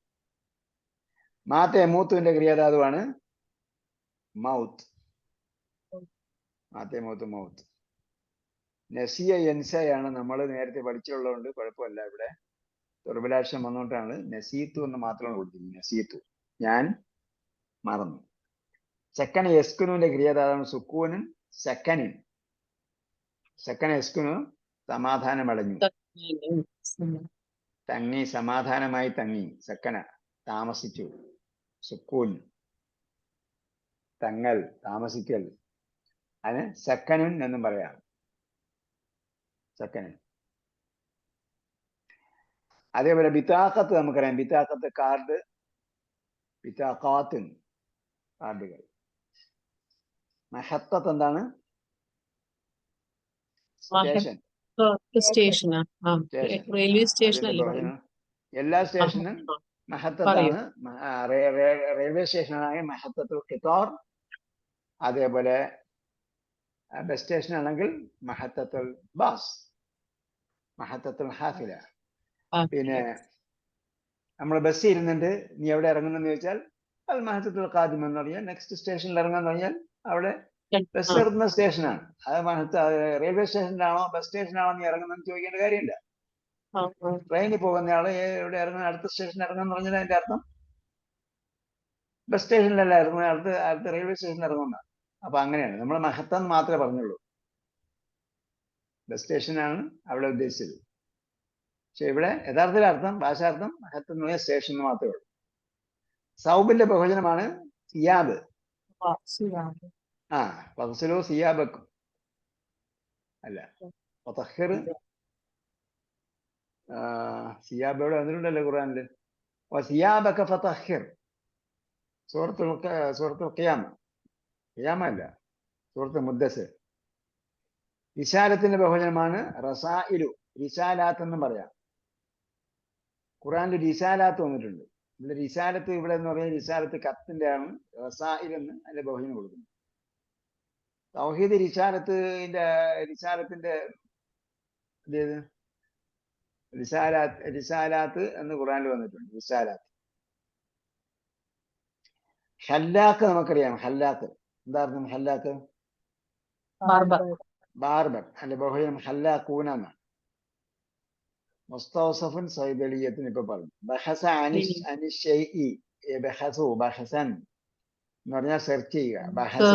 മാത്ത യമൂത്തുവിന്റെ ക്രിയാധാതുവാണ് മൗത്ത്. മാത്ത യമൂത്ത് മൗത്ത്. നസിയ യൻസയാണ് നമ്മൾ നേരത്തെ പഠിച്ചുള്ളതുകൊണ്ട് കുഴപ്പമില്ല. ഇവിടെ ദുർബലാക്ഷം വന്നുകൊണ്ടാണ് നസീത്തു എന്ന് മാത്രമാണ് കൊടുത്തിരിക്കുന്നത്. നസീത്തു, ഞാൻ മറന്നു. സെക്കൻ യസ്കുനുവിന്റെ ക്രിയാധാതാണ് സുക്കൂനും സെക്കനും. സെക്കൻ യസ്കുനു സമാധാനമടഞ്ഞു, തങ്ങി, സമാധാനമായി തങ്ങി. സെക്കന താമസിച്ചു. സുക്കൂൻ തങ്ങൽ, താമസിക്കൽ. അതിന് സെക്കനുൻ എന്നും പറയാം. സെക്കനൻ. അതേപോലെ ബിതാഖത്ത് നമുക്കറിയാം. ബിതാഖത്ത് കാർഡ്, ബിതാഖാത്തുൻ കാർഡുകൾ. മഹത്തത്ത് എന്താണ്? സ്റ്റേഷൻ. Railway station. എല്ലാ സ്റ്റേഷനും മഹത്തത്താണ് റെയിൽവേ സ്റ്റേഷനാണെങ്കിൽ മഹത്തത്തുൽ ഖിത്താർ. അതേപോലെ ബസ് സ്റ്റേഷൻ ആണെങ്കിൽ മഹത്തത്തുൽ ബാസ്, മഹത്തത്തുൽ ഹാഫില. പിന്നെ നമ്മൾ ബസ് ഇരുന്നുണ്ട്, നീ എവിടെ ഇറങ്ങുന്നെന്ന് ചോദിച്ചാൽ അത് മഹത്തത്തുൽ ഖാദിം എന്ന് പറഞ്ഞാൽ നെക്സ്റ്റ് സ്റ്റേഷനിൽ ഇറങ്ങാന്ന് പറഞ്ഞാൽ അവിടെ ബസ് ഇറങ്ങുന്ന സ്റ്റേഷനാണ്. അത് റെയിൽവേ സ്റ്റേഷനിലാണോ ബസ് സ്റ്റേഷനാണോ നീ ഇറങ്ങുന്നതെന്ന് ചോദിക്കേണ്ട കാര്യമില്ല. ട്രെയിനിൽ പോകുന്നയാള് എവിടെ ഇറങ്ങുന്ന അടുത്ത സ്റ്റേഷനിൽ ഇറങ്ങുന്ന പറഞ്ഞാൽ അതിന്റെ അർത്ഥം ബസ് സ്റ്റേഷനിലല്ല ഇറങ്ങുന്നത്, അടുത്ത റെയിൽവേ സ്റ്റേഷനിൽ ഇറങ്ങുന്ന. അപ്പൊ അങ്ങനെയാണ് നമ്മൾ മഹത്തെന്ന് മാത്രമേ പറഞ്ഞുള്ളൂ. ബസ് സ്റ്റേഷനാണ് അവിടെ ഉദ്ദേശിച്ചത്. പക്ഷെ ഇവിടെ യഥാർത്ഥ അർത്ഥം, ഭാഷാർത്ഥം മഹത്ത് എന്ന് പറഞ്ഞാൽ സ്റ്റേഷൻ എന്ന് മാത്രമേ ഉള്ളൂ. സൗബിന്റെ ബഹുജനമാണ് സിയാബ്. ഫഗ്സിലു സിയാബക്കും അല്ല, ഫതഹിർ. സിയാബ് ഇവിടെ വന്നിട്ടുണ്ടല്ലോ ഖുർആനില്. സിയാബക ഫതഹിർ. സൂറത്തുൽ ഖിയാമ, ഖിയാമ അല്ല, സൂറത്തുൽ മുദ്ദസ്സിർ. റിസാലത്തിന്റെ ബഹുജനമാണ് റസായിലു. റിസാലാത്ത് എന്നും പറയാം. ഖുർആനിൽ റിസാലാത്ത് വന്നിട്ടുണ്ട്. ഇവിടെ റിസാലത്ത് ഇവിടെ എന്ന് പറയുന്നത് റിസാലത്ത് കത്തിന്റെ ആണ്. റസായിൽ എന്ന് അതിന്റെ ബഹുജനം കൊടുക്കുന്നു. തൗഹീദ് റിസാലത്തിന്റെ റിസാലാത്ത് എന്ന് ഖുർആനിൽ വന്നിട്ടുണ്ട്. റിസാലാത്ത്. ഹല്ലാക്ക് നമുക്കറിയാം. ഹല്ലാക്ക് എന്തായിരുന്നു? ഹല്ലാക്ക് ബാർബർ. അതിന്റെ ബഹുജനം ഹല്ലാക്കൂന എന്നാണ്. മുസ്തൗസഫുൻ സൈദലിയത്തിന് ഇപ്പൊ പറഞ്ഞു. ബഹസ അനിഷൈഇ ബഹസു ബഹസൻ എന്ന് പറഞ്ഞാൽ സെർച്ച് ചെയ്യുക. ബഹസ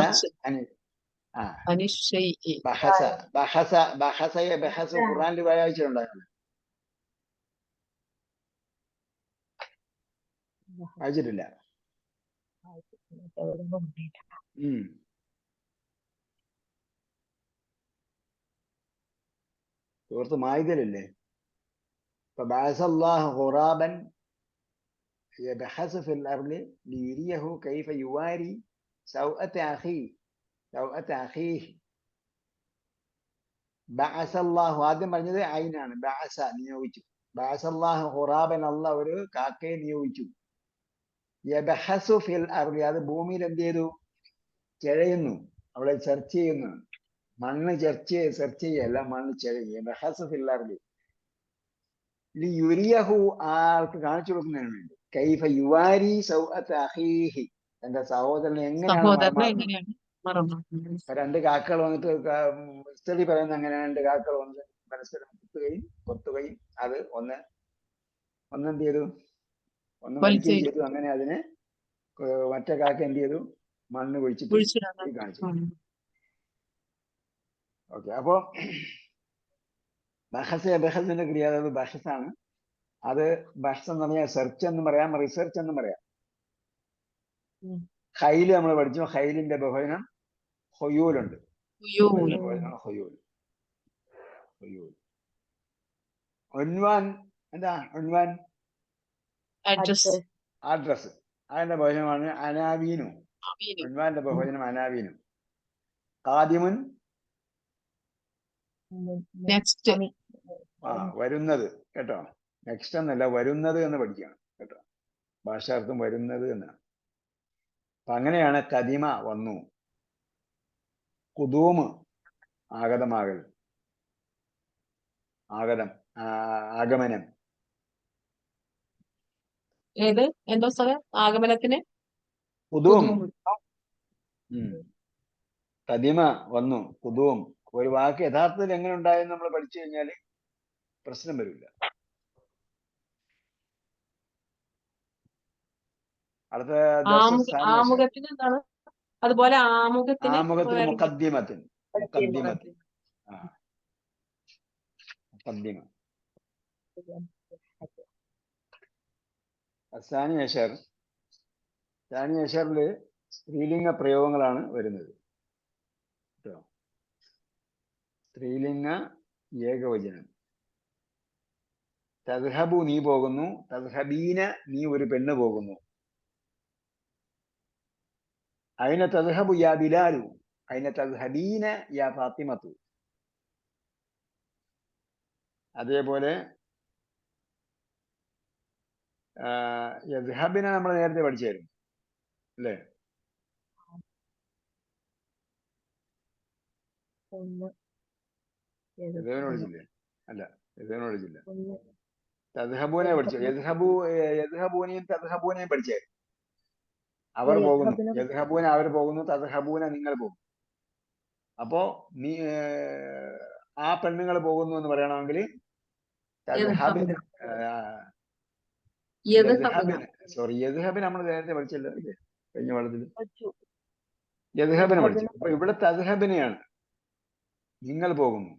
ബഹസ ഖുർആനിൽ വായിച്ചിട്ടുണ്ടായിരുന്നു. വായിച്ചിട്ടില്ല. സുഹൃത്ത് മായിദയിലല്ലേ? فبعث الله غرابا يبحث في الأرض ليريه كيف يواري سوءة أخيه. بعث الله ആദ്യം പറഞ്ഞത് ഐനാണ്. ബഅസ നിയോഗിച്ചു. بعث الله غرابا അല്ലാഹ് ഒരു കാക്കയെ നിയോഗിച്ചു. യബ്ഹസു ഫിൽ അർളി അത് ഭൂമിയിൽ എന്ത് ചെയ്തു? ചെഴയുന്നു. അവിടെ സെർച്ച് ചെയ്യുന്നു. മണ്ണ് സെർച്ച് ചെയ്യല്ല, മണ്ണ് ചെഴയുക. യബ്ഹസു ഫിൽ അർളി ലിയുരിയഹു ആൾക്ക് കാണിച്ചു കൊടുക്കുന്നതിന് വേണ്ടി. കൈഫ യുവാരി സൗഅത അഖീഹി തന്റെ സഹോദരനെ എങ്ങനെയാണ് രണ്ട് കാക്കകൾ വന്നിട്ട് സ്ഥലി പറയുന്നത് അങ്ങനെയാണ്. രണ്ട് കാക്കകൾ വന്ന് പരസ്പരം കൊത്തുകയും അത് ഒന്നെന്ത് ചെയ്തു? ഒന്ന് വലിക്കുകയും ചെയ്തു. അങ്ങനെ അതിനെ മറ്റേ കാക്ക എന്ത് ചെയ്തു? മണ്ണ് കുഴിച്ചിട്ട് കാണിച്ചു. ഓക്കെ. അപ്പോ ബഹസിന്റെ ക്രിയ അതായത് ബഹസാണ്. അത് ബഹസ് എന്ന് പറഞ്ഞാൽ സെർച്ച് എന്നും പറയാം, റിസർച്ച് എന്നും പറയാം. ഹൈല് നമ്മൾ പഠിച്ചു. ഹൈലിന്റെ ബഹുജനം ഹൊയൂലുണ്ട്. ഉൻവാൻ എന്താ? ഉൻവാൻ അഡ്രസ്. അതിന്റെ ബഹുജനമാണ് അനാവീനു. ഉൻവാന്റെ ബഹുജനം അനാവീനു. ഖാദിമുൻ വരുന്നത്. കേട്ടോ, നെക്സ്റ്റ് എന്നല്ല, വരുന്നത് എന്ന് പഠിക്കുകയാണ്. കേട്ടോ, ഭാഷാർത്ഥം വരുന്നത് എന്നാണ്. അപ്പൊ അങ്ങനെയാണ് കദിമ വന്നു. കുദൂമ് ആഗതമാകൽ, ആഗമനം. ഏത് എന്തോ സ്ഥലം ആഗമനത്തിന് കുദൂം. കദിമ വന്നു, കുദൂം. ഒരു വാക്ക് യഥാർത്ഥത്തിൽ എങ്ങനെ ഉണ്ടായെന്ന് നമ്മൾ പഠിച്ചു കഴിഞ്ഞാൽ പ്രശ്നം വരില്ല. അടുത്ത ആമുഖത്തിന് എന്താണ്? അതുപോലെ ആമുഖത്തിന് മുഖദ്ദിമത്തിൻ. സാനിയഷറില് സ്ത്രീലിംഗ പ്രയോഗങ്ങളാണ് വരുന്നത്. സ്ത്രീലിംഗ ഏകവചനം. തദ്ഹബു നീ പോകുന്നു. തദ്ഹബീന നീ ഒരു പെണ്ണ് പോകുന്നു. അയിന തദ്ഹബു യാ ബിലാലു. അയിന തദ്ഹബീന യാ ഫാത്തിമത്തു. അതേപോലെ യദ്ഹബിനെ നമ്മൾ നേരത്തെ പഠിച്ചായിരുന്നു അല്ലേ? ഒന്ന് യദ്ഹബിനെ പഠിച്ചില്ലേ? അല്ല, യദ്ഹബിനെ പഠിച്ചില്ല. ഒന്ന് തദ്ഹബൂനെ പഠിച്ചു. യദ്ഹബൂനെയും തദ്ഹബൂനെയും പഠിച്ചായിരുന്നു. അവർ പോകുന്നു, യദ്ഹബിനെ യദ്ഹബൂന അവർ പോകുന്നു, തദ്ഹബൂന നിങ്ങൾ പോകും. അപ്പോ നീ ആ പെണ്ണുങ്ങൾ പോകുന്നു എന്ന് പറയണമെങ്കിൽ യദ്ഹബിന യദ്ഹബിന് യദ്ഹബിന് നമ്മൾ നേരത്തെ പഠിച്ചല്ലോ ഇല്ലേ? കഴിഞ്ഞ പാഠത്തിൽ പഠിച്ചു. യദ്ഹബിനെ പഠിച്ചു. യദ്ഹബിനെ അപ്പൊ ഇവിടെ തദ്ഹബിനെയാണ് നിങ്ങൾ പോകുന്നു.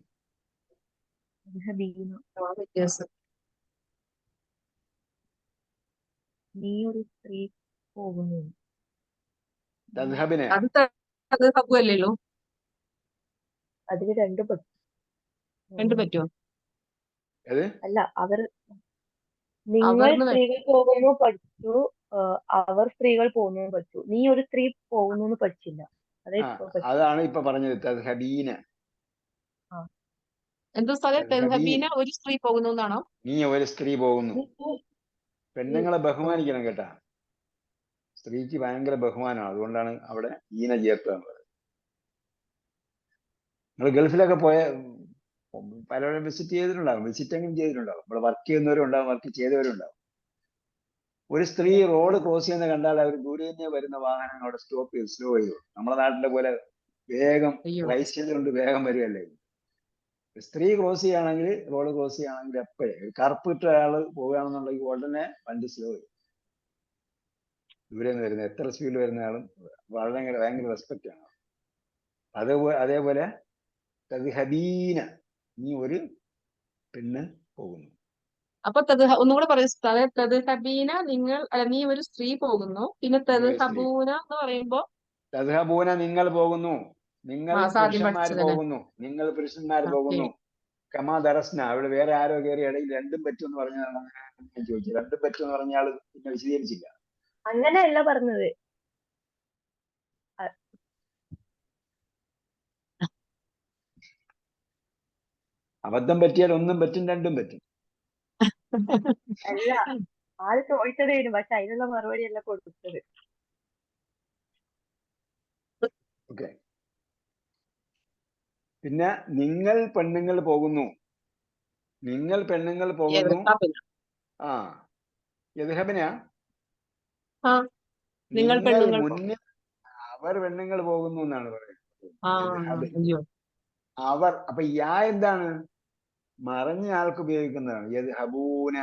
യദ്ഹബീന. വ്യത്യാസം. നീ ഒരു സ്ത്രീ പോകുന്നു. തദ്ഹബിനെ അത് തദ്ഹബു അല്ലല്ലോ. അതിന് രണ്ട് പറ്റും. രണ്ട് പറ്റുമോ? അത് അല്ല, നിങ്ങൾ അവർന്ന് സ്ത്രീകൾ പോകുന്നു പഠിച്ചു. അവർ സ്ത്രീകൾ പോകുന്നു പഠിച്ചു. നീ ഒരു സ്ത്രീ പോകുന്നു എന്ന് പഠിച്ചില്ല. അതെ ഇപ്പൊ പഠിച്ചു. അതാണ് ഇപ്പൊ പറഞ്ഞത്. തദ്ഹബീന എന്തോ സ്ഥലം തദ്ഹബീൻ, തദ്ഹബീന ഒരു സ്ത്രീ പോകുന്നു എന്നാണോ? നീ ഒരു സ്ത്രീ പോകുന്നു. പെണ്ണുങ്ങളെ ബഹുമാനിക്കണം കേട്ടാ. സ്ത്രീക്ക് ഭയങ്കര ബഹുമാനമാണ്. അതുകൊണ്ടാണ് അവിടെ ഈന ചേർക്കുക. നിങ്ങൾ ഗൾഫിലൊക്കെ പോയ പലരും വിസിറ്റ് ചെയ്തിട്ടുണ്ടാകും, വിസിറ്റെങ്കിലും ചെയ്തിട്ടുണ്ടാകും. ഇവിടെ വർക്ക് ചെയ്യുന്നവരും ഉണ്ടാകും, വർക്ക് ചെയ്തവരും ഉണ്ടാകും. ഒരു സ്ത്രീ റോഡ് ക്രോസ് ചെയ്യുന്ന കണ്ടാൽ അവർ ദൂരെ തന്നെ വരുന്ന വാഹനം അവിടെ സ്റ്റോപ്പ് ചെയ്ത് സ്ലോ ചെയ്തു. നമ്മുടെ നാട്ടിലെ പോലെ വേഗം അയ്യോ, റൈസ് ചെയ്തുകൊണ്ട് വേഗം വരികയല്ലേ. സ്ത്രീ ക്രോസ് ചെയ്യുകയാണെങ്കിൽ, റോഡ് ക്രോസ് ചെയ്യുകയാണെങ്കിൽ എപ്പോഴേ ഒരു കറുപ്പിട്ട ആള് പോവുകയാണെന്നുണ്ടെങ്കിൽ ഉടനെ വണ്ടി സ്ലോ ചെയ്യും. ദൂരെ നിന്ന് വരുന്ന എത്ര സ്പീഡിൽ വരുന്ന ആളും വളരെ ഭയങ്കര റെസ്പെക്റ്റ് ആണ്. അതേപോലെ തദ്ഹബീന നീ ഒരു പെണ്ണ് പോകുന്നു. അപ്പൊ ഒന്നുകൂടെ പറയൂ. തദ്ഹബീന നിങ്ങൾ, അല്ല നീ ഒരു സ്ത്രീ പോകുന്നു. പിന്നെ നീ ഒരു സ്ത്രീ. തദ്ഹബൂന എന്ന് പറയുമ്പോ തദ്ഹബൂന നിങ്ങൾ പോകുന്നു, നിങ്ങൾ സാധ്യം പുരുഷന്മാർ പഠിച്ചതല്ലേ. പോകുന്നു, നിങ്ങൾ പുരുഷന്മാർ ഓക്കെ. പോകുന്നു. കമാ ദറസ്ന അവിടെ വേറെ ആരോ കയറി ഇടയിൽ രണ്ടും പറ്റുമെന്ന് പറഞ്ഞാൽ ഞാൻ ചോദിച്ചു. രണ്ടും പറ്റുമെന്ന് പറഞ്ഞ ആള് പിന്നെ വിശദീകരിച്ചില്ല. അങ്ങനെയല്ല പറഞ്ഞത്. അബദ്ധം പറ്റിയാൽ ഒന്നും പറ്റും, രണ്ടും പറ്റും. അല്ല, ആള് ചോദിച്ചതായിരുന്നു, പക്ഷെ അതിനുള്ള മറുപടി അല്ല കൊടുത്തത്. ഓക്കെ. പിന്നെ നിങ്ങൾ പെണ്ണുങ്ങൾ പോകുന്നു, നിങ്ങൾ പെണ്ണുങ്ങൾ പോകുന്നു. ആ യദ്ഹബിന ആ, നിങ്ങൾ നിങ്ങൾ പെണ്ണുങ്ങൾ മുന്നിൽ, അവർ പെണ്ണുങ്ങൾ പോകുന്നു എന്നാണ് പറയുന്നത്. അയ്യോ, അവർ, അപ്പൊ യാ എന്താണ്? മറഞ്ഞ ആൾക്ക് ഉപയോഗിക്കുന്നതാണ്. യദ്ഹബൂന,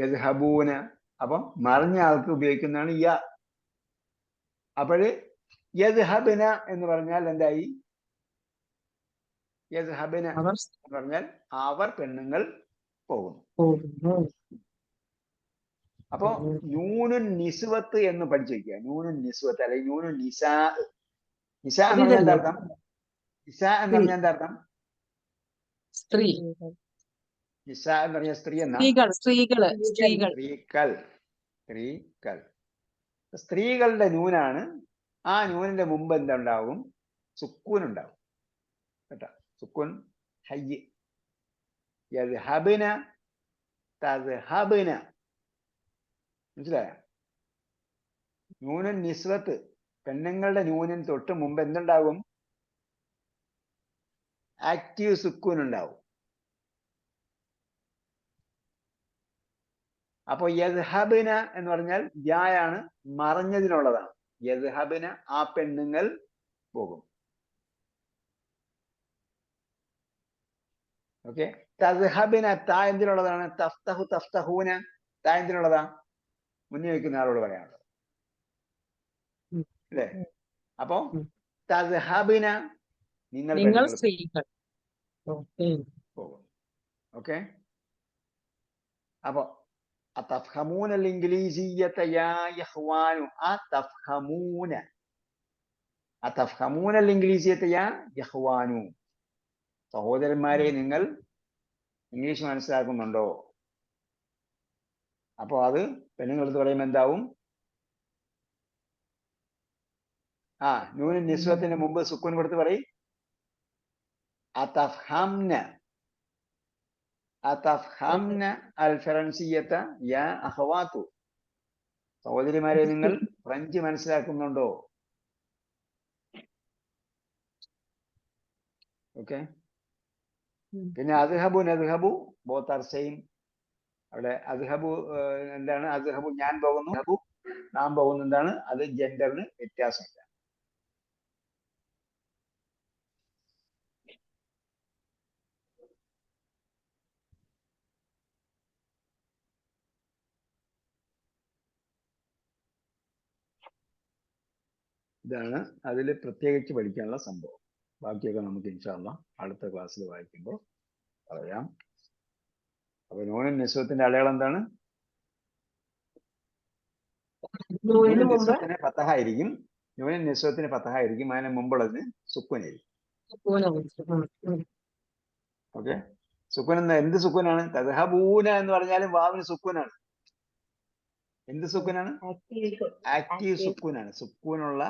യദ്ഹബൂന. അപ്പം മറഞ്ഞ ആൾക്ക് ഉപയോഗിക്കുന്നതാണ് യ. അപ്പോഴ് യദ്ഹബിന എന്ന് പറഞ്ഞാൽ എന്തായി? യദ്ഹബിന അവർ എന്ന് പറഞ്ഞാൽ അവർ പെണ്ണുങ്ങൾ പോകുന്നു. പോകുന്നു. അപ്പൊ നൂനുൻ നിസ്വത്ത് എന്ന് പഠിച്ചു വയ്ക്കുക. നൂനുൻ നിസ്വത്ത് അല്ലെങ്കിൽ നൂനുൻ നിസാ. നിസാ എന്ന് പറഞ്ഞാൽ എന്താ അർത്ഥം? നിസാ എന്ന് പറഞ്ഞാൽ എന്താ അർത്ഥം? സ്ത്രീ, നിസാ എന്ന് പറഞ്ഞ സ്ത്രീ എന്നാ? സ്ത്രീകള്. സ്ത്രീകൾ, സ്ത്രീകൾ. സ്ത്രീകളുടെ നൂനാണ്. ആ നൂനിന്റെ മുമ്പ് എന്തുണ്ടാവും? സുക്കൂൻ ഉണ്ടാവും കേട്ടാ. സുക്കൂൻ ഹയ്യ്. യദ്ഹബിന, തദ്ഹബിന. മനസ്സിലായ? നൂനുൻ നിസ്വത്ത് പെണ്ണുങ്ങളുടെ നൂനിന് തൊട്ട് മുമ്പ് എന്തുണ്ടാകും? ആക്റ്റീവ് സുക്കൂൻ ഉണ്ടാവും. അപ്പൊ യദ്ഹബിന എന്ന് പറഞ്ഞാൽ യായാണ്, മറഞ്ഞതിനുള്ളതാണ്. യദ്ഹബിന ആ പെണ്ണുങ്ങൾ പോകും. ഓക്കെ. തദ്ഹബിന താ എന്തിനുള്ളതാണ്? തഫ്തഹു, തഫ്തഹൂന. താ എന്തിനുള്ളതാ? മുന്നിൽ വയ്ക്കുന്ന ആളോട് പറയാനുള്ളത് അല്ലേ? അപ്പൊ തദ്ഹബിന നിങ്ങൾ പെണ്ണുങ്ങൾ സ്ത്രീകൾ പോകും. ഓക്കെ. അപ്പൊ അതഫ്ഹമൂന الإنجليزية يا إخوان أتفهمون أتفهمون الإنجليزية يا إخوان. സഹോദരന്മാരെ നിങ്ങൾ ഇംഗ്ലീഷ് മനസ്സിലാക്കുന്നുണ്ടോ? അപ്പൊ അത് പെണ്ണുങ്ങളെടുത്ത് പറയുമ്പോൾ എന്താവും? നൂന് നിസ്വത്തിന് മുമ്പ് സുക്കൂൻ കൊടുത്ത് പറയും. അതഫ്ഹംന, അതഫ്ഹംന അൽ ഫറൻസിയത യാ അഖവാതു. സഹോദരിമാരെ, നിങ്ങൾ ഫ്രഞ്ച് മനസ്സിലാക്കുന്നുണ്ടോ? ഓക്കെ. പിന്നെ അദ്ഹബു നദ്ഹബു ബോത്ത് ആർ സെയിം. അവിടെ അദ്ഹബു എന്താണ്? അദ്ഹബു ഞാൻ പോകുന്നു, അദ്ഹബു നാം പോകുന്നു. എന്താണ് അത്? ജെൻഡറിന് വ്യത്യാസമില്ല. ഇതാണ് അതിൽ പ്രത്യേകിച്ച് പഠിക്കാനുള്ള സംഭവം. ബാക്കിയൊക്കെ നമുക്ക് ഇൻഷാ അല്ലാഹ് അടുത്ത ക്ലാസ്സിൽ വായിക്കുമ്പോൾ പറയാം. അപ്പൊ നൂനിൻ നിസ്വത്തിന്റെ അടയാളം എന്താണ്? നൂനിന് നൂനിൻ മുമ്പ് നിസ്വത്തിന് ഫതഹ ആയിരിക്കും. നൂനിൻ നിസ്വത്തിന് ഫതഹ ആയിരിക്കും. അതിന് മുമ്പുള്ളതിന് സുക്കൂനായിരിക്കും. ഓക്കെ. സുക്കൂൻ എന്ന എന്ത് സുക്കൂനാണ്? തദ്ഹബൂന എന്ന് പറഞ്ഞാലും വാവിന് സുക്കൂനാണ്. എന്ത് സുക്കൂനാണ്? ആക്റ്റീവ് സുക്കൂനാണ്. സുക്കൂനുള്ള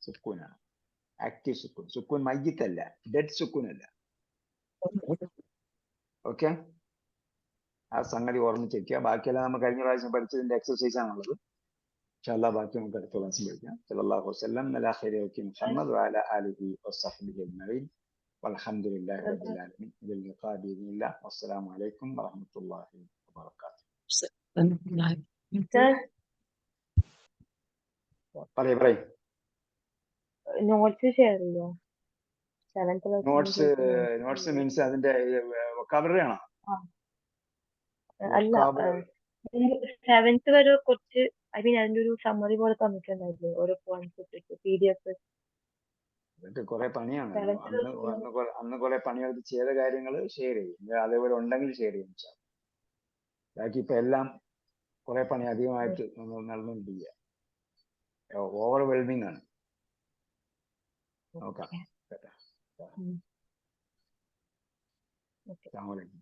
സുക്കൂനാണ്. ആക്റ്റീവ് സുക്കൂൻ. സുക്കൂൻ മയ്യിത്തല്ല, ഡെഡ് സുക്കൂനല്ല. ഓക്കെ. ആ സംഗതി ഓർമ്മിച്ചിരിക്കുക. ബാക്കിയെല്ലാം നമ്മൾ കഴിഞ്ഞ പ്രാവശ്യം പഠിച്ചതിന്റെ എക്സസൈസ് ആണുള്ളത്. ഇൻഷാ അല്ലാഹ് ബാക്കി നമുക്ക് അടുത്ത ക്ലാസ്സിൽ പഠിക്കാം. സല്ലല്ലാഹു അലൈഹി വസല്ലം അലാ ഖൈരി ഖൽഖി മുഹമ്മദ് വഅലാ ആലിഹി വസ്സഹ്ബിഹി അജ്മഈൻ വൽഹംദുലില്ലാഹി റബ്ബിൽ ആലമീൻ. ഇലൽ ലിഖാഇ ബിഇذنില്ലാഹ്. വസ്സലാമു അലൈക്കും വറഹ്മത്തുള്ളാഹി വബറകാതുഹു. പറയൂ. നോട്ട്സ് ഷെയർ ചെയ്യോ? 7th നോട്ട്സ് മീൻസ് അതിന്റെ വൊക്കാബുലറി ആണോ? അല്ല, 7th വരെ കുറച്ച് അതിന്റെ ഒരു സമ്മറി പോലെ തന്നിട്ടുണ്ടായില്ലേ, ഓരോ പോയിന്റ്സ് ഇട്ടിട്ട് PDF. ഇതൊക്കെ കുറെ പണിയാണ്. 7th അന്ന് കുറെ പണിയെടുത്ത് ചെയ്ത കാര്യങ്ങൾ ഷെയർ ചെയ്യും. അതേപോലെ ഉണ്ടെങ്കിൽ ഷെയർ ചെയ്യും. ബാക്കി ഇപ്പൊ എല്ലാം കുറെ പണി അധികമായിട്ട് നമ്മൾ നടന്നുകൊണ്ടിരിക്കുക. ഓവർവെൽമിംഗ് ആണ്. നോക്കാം. ഓക്കെ. അസ്സലാമു അലൈക്കും.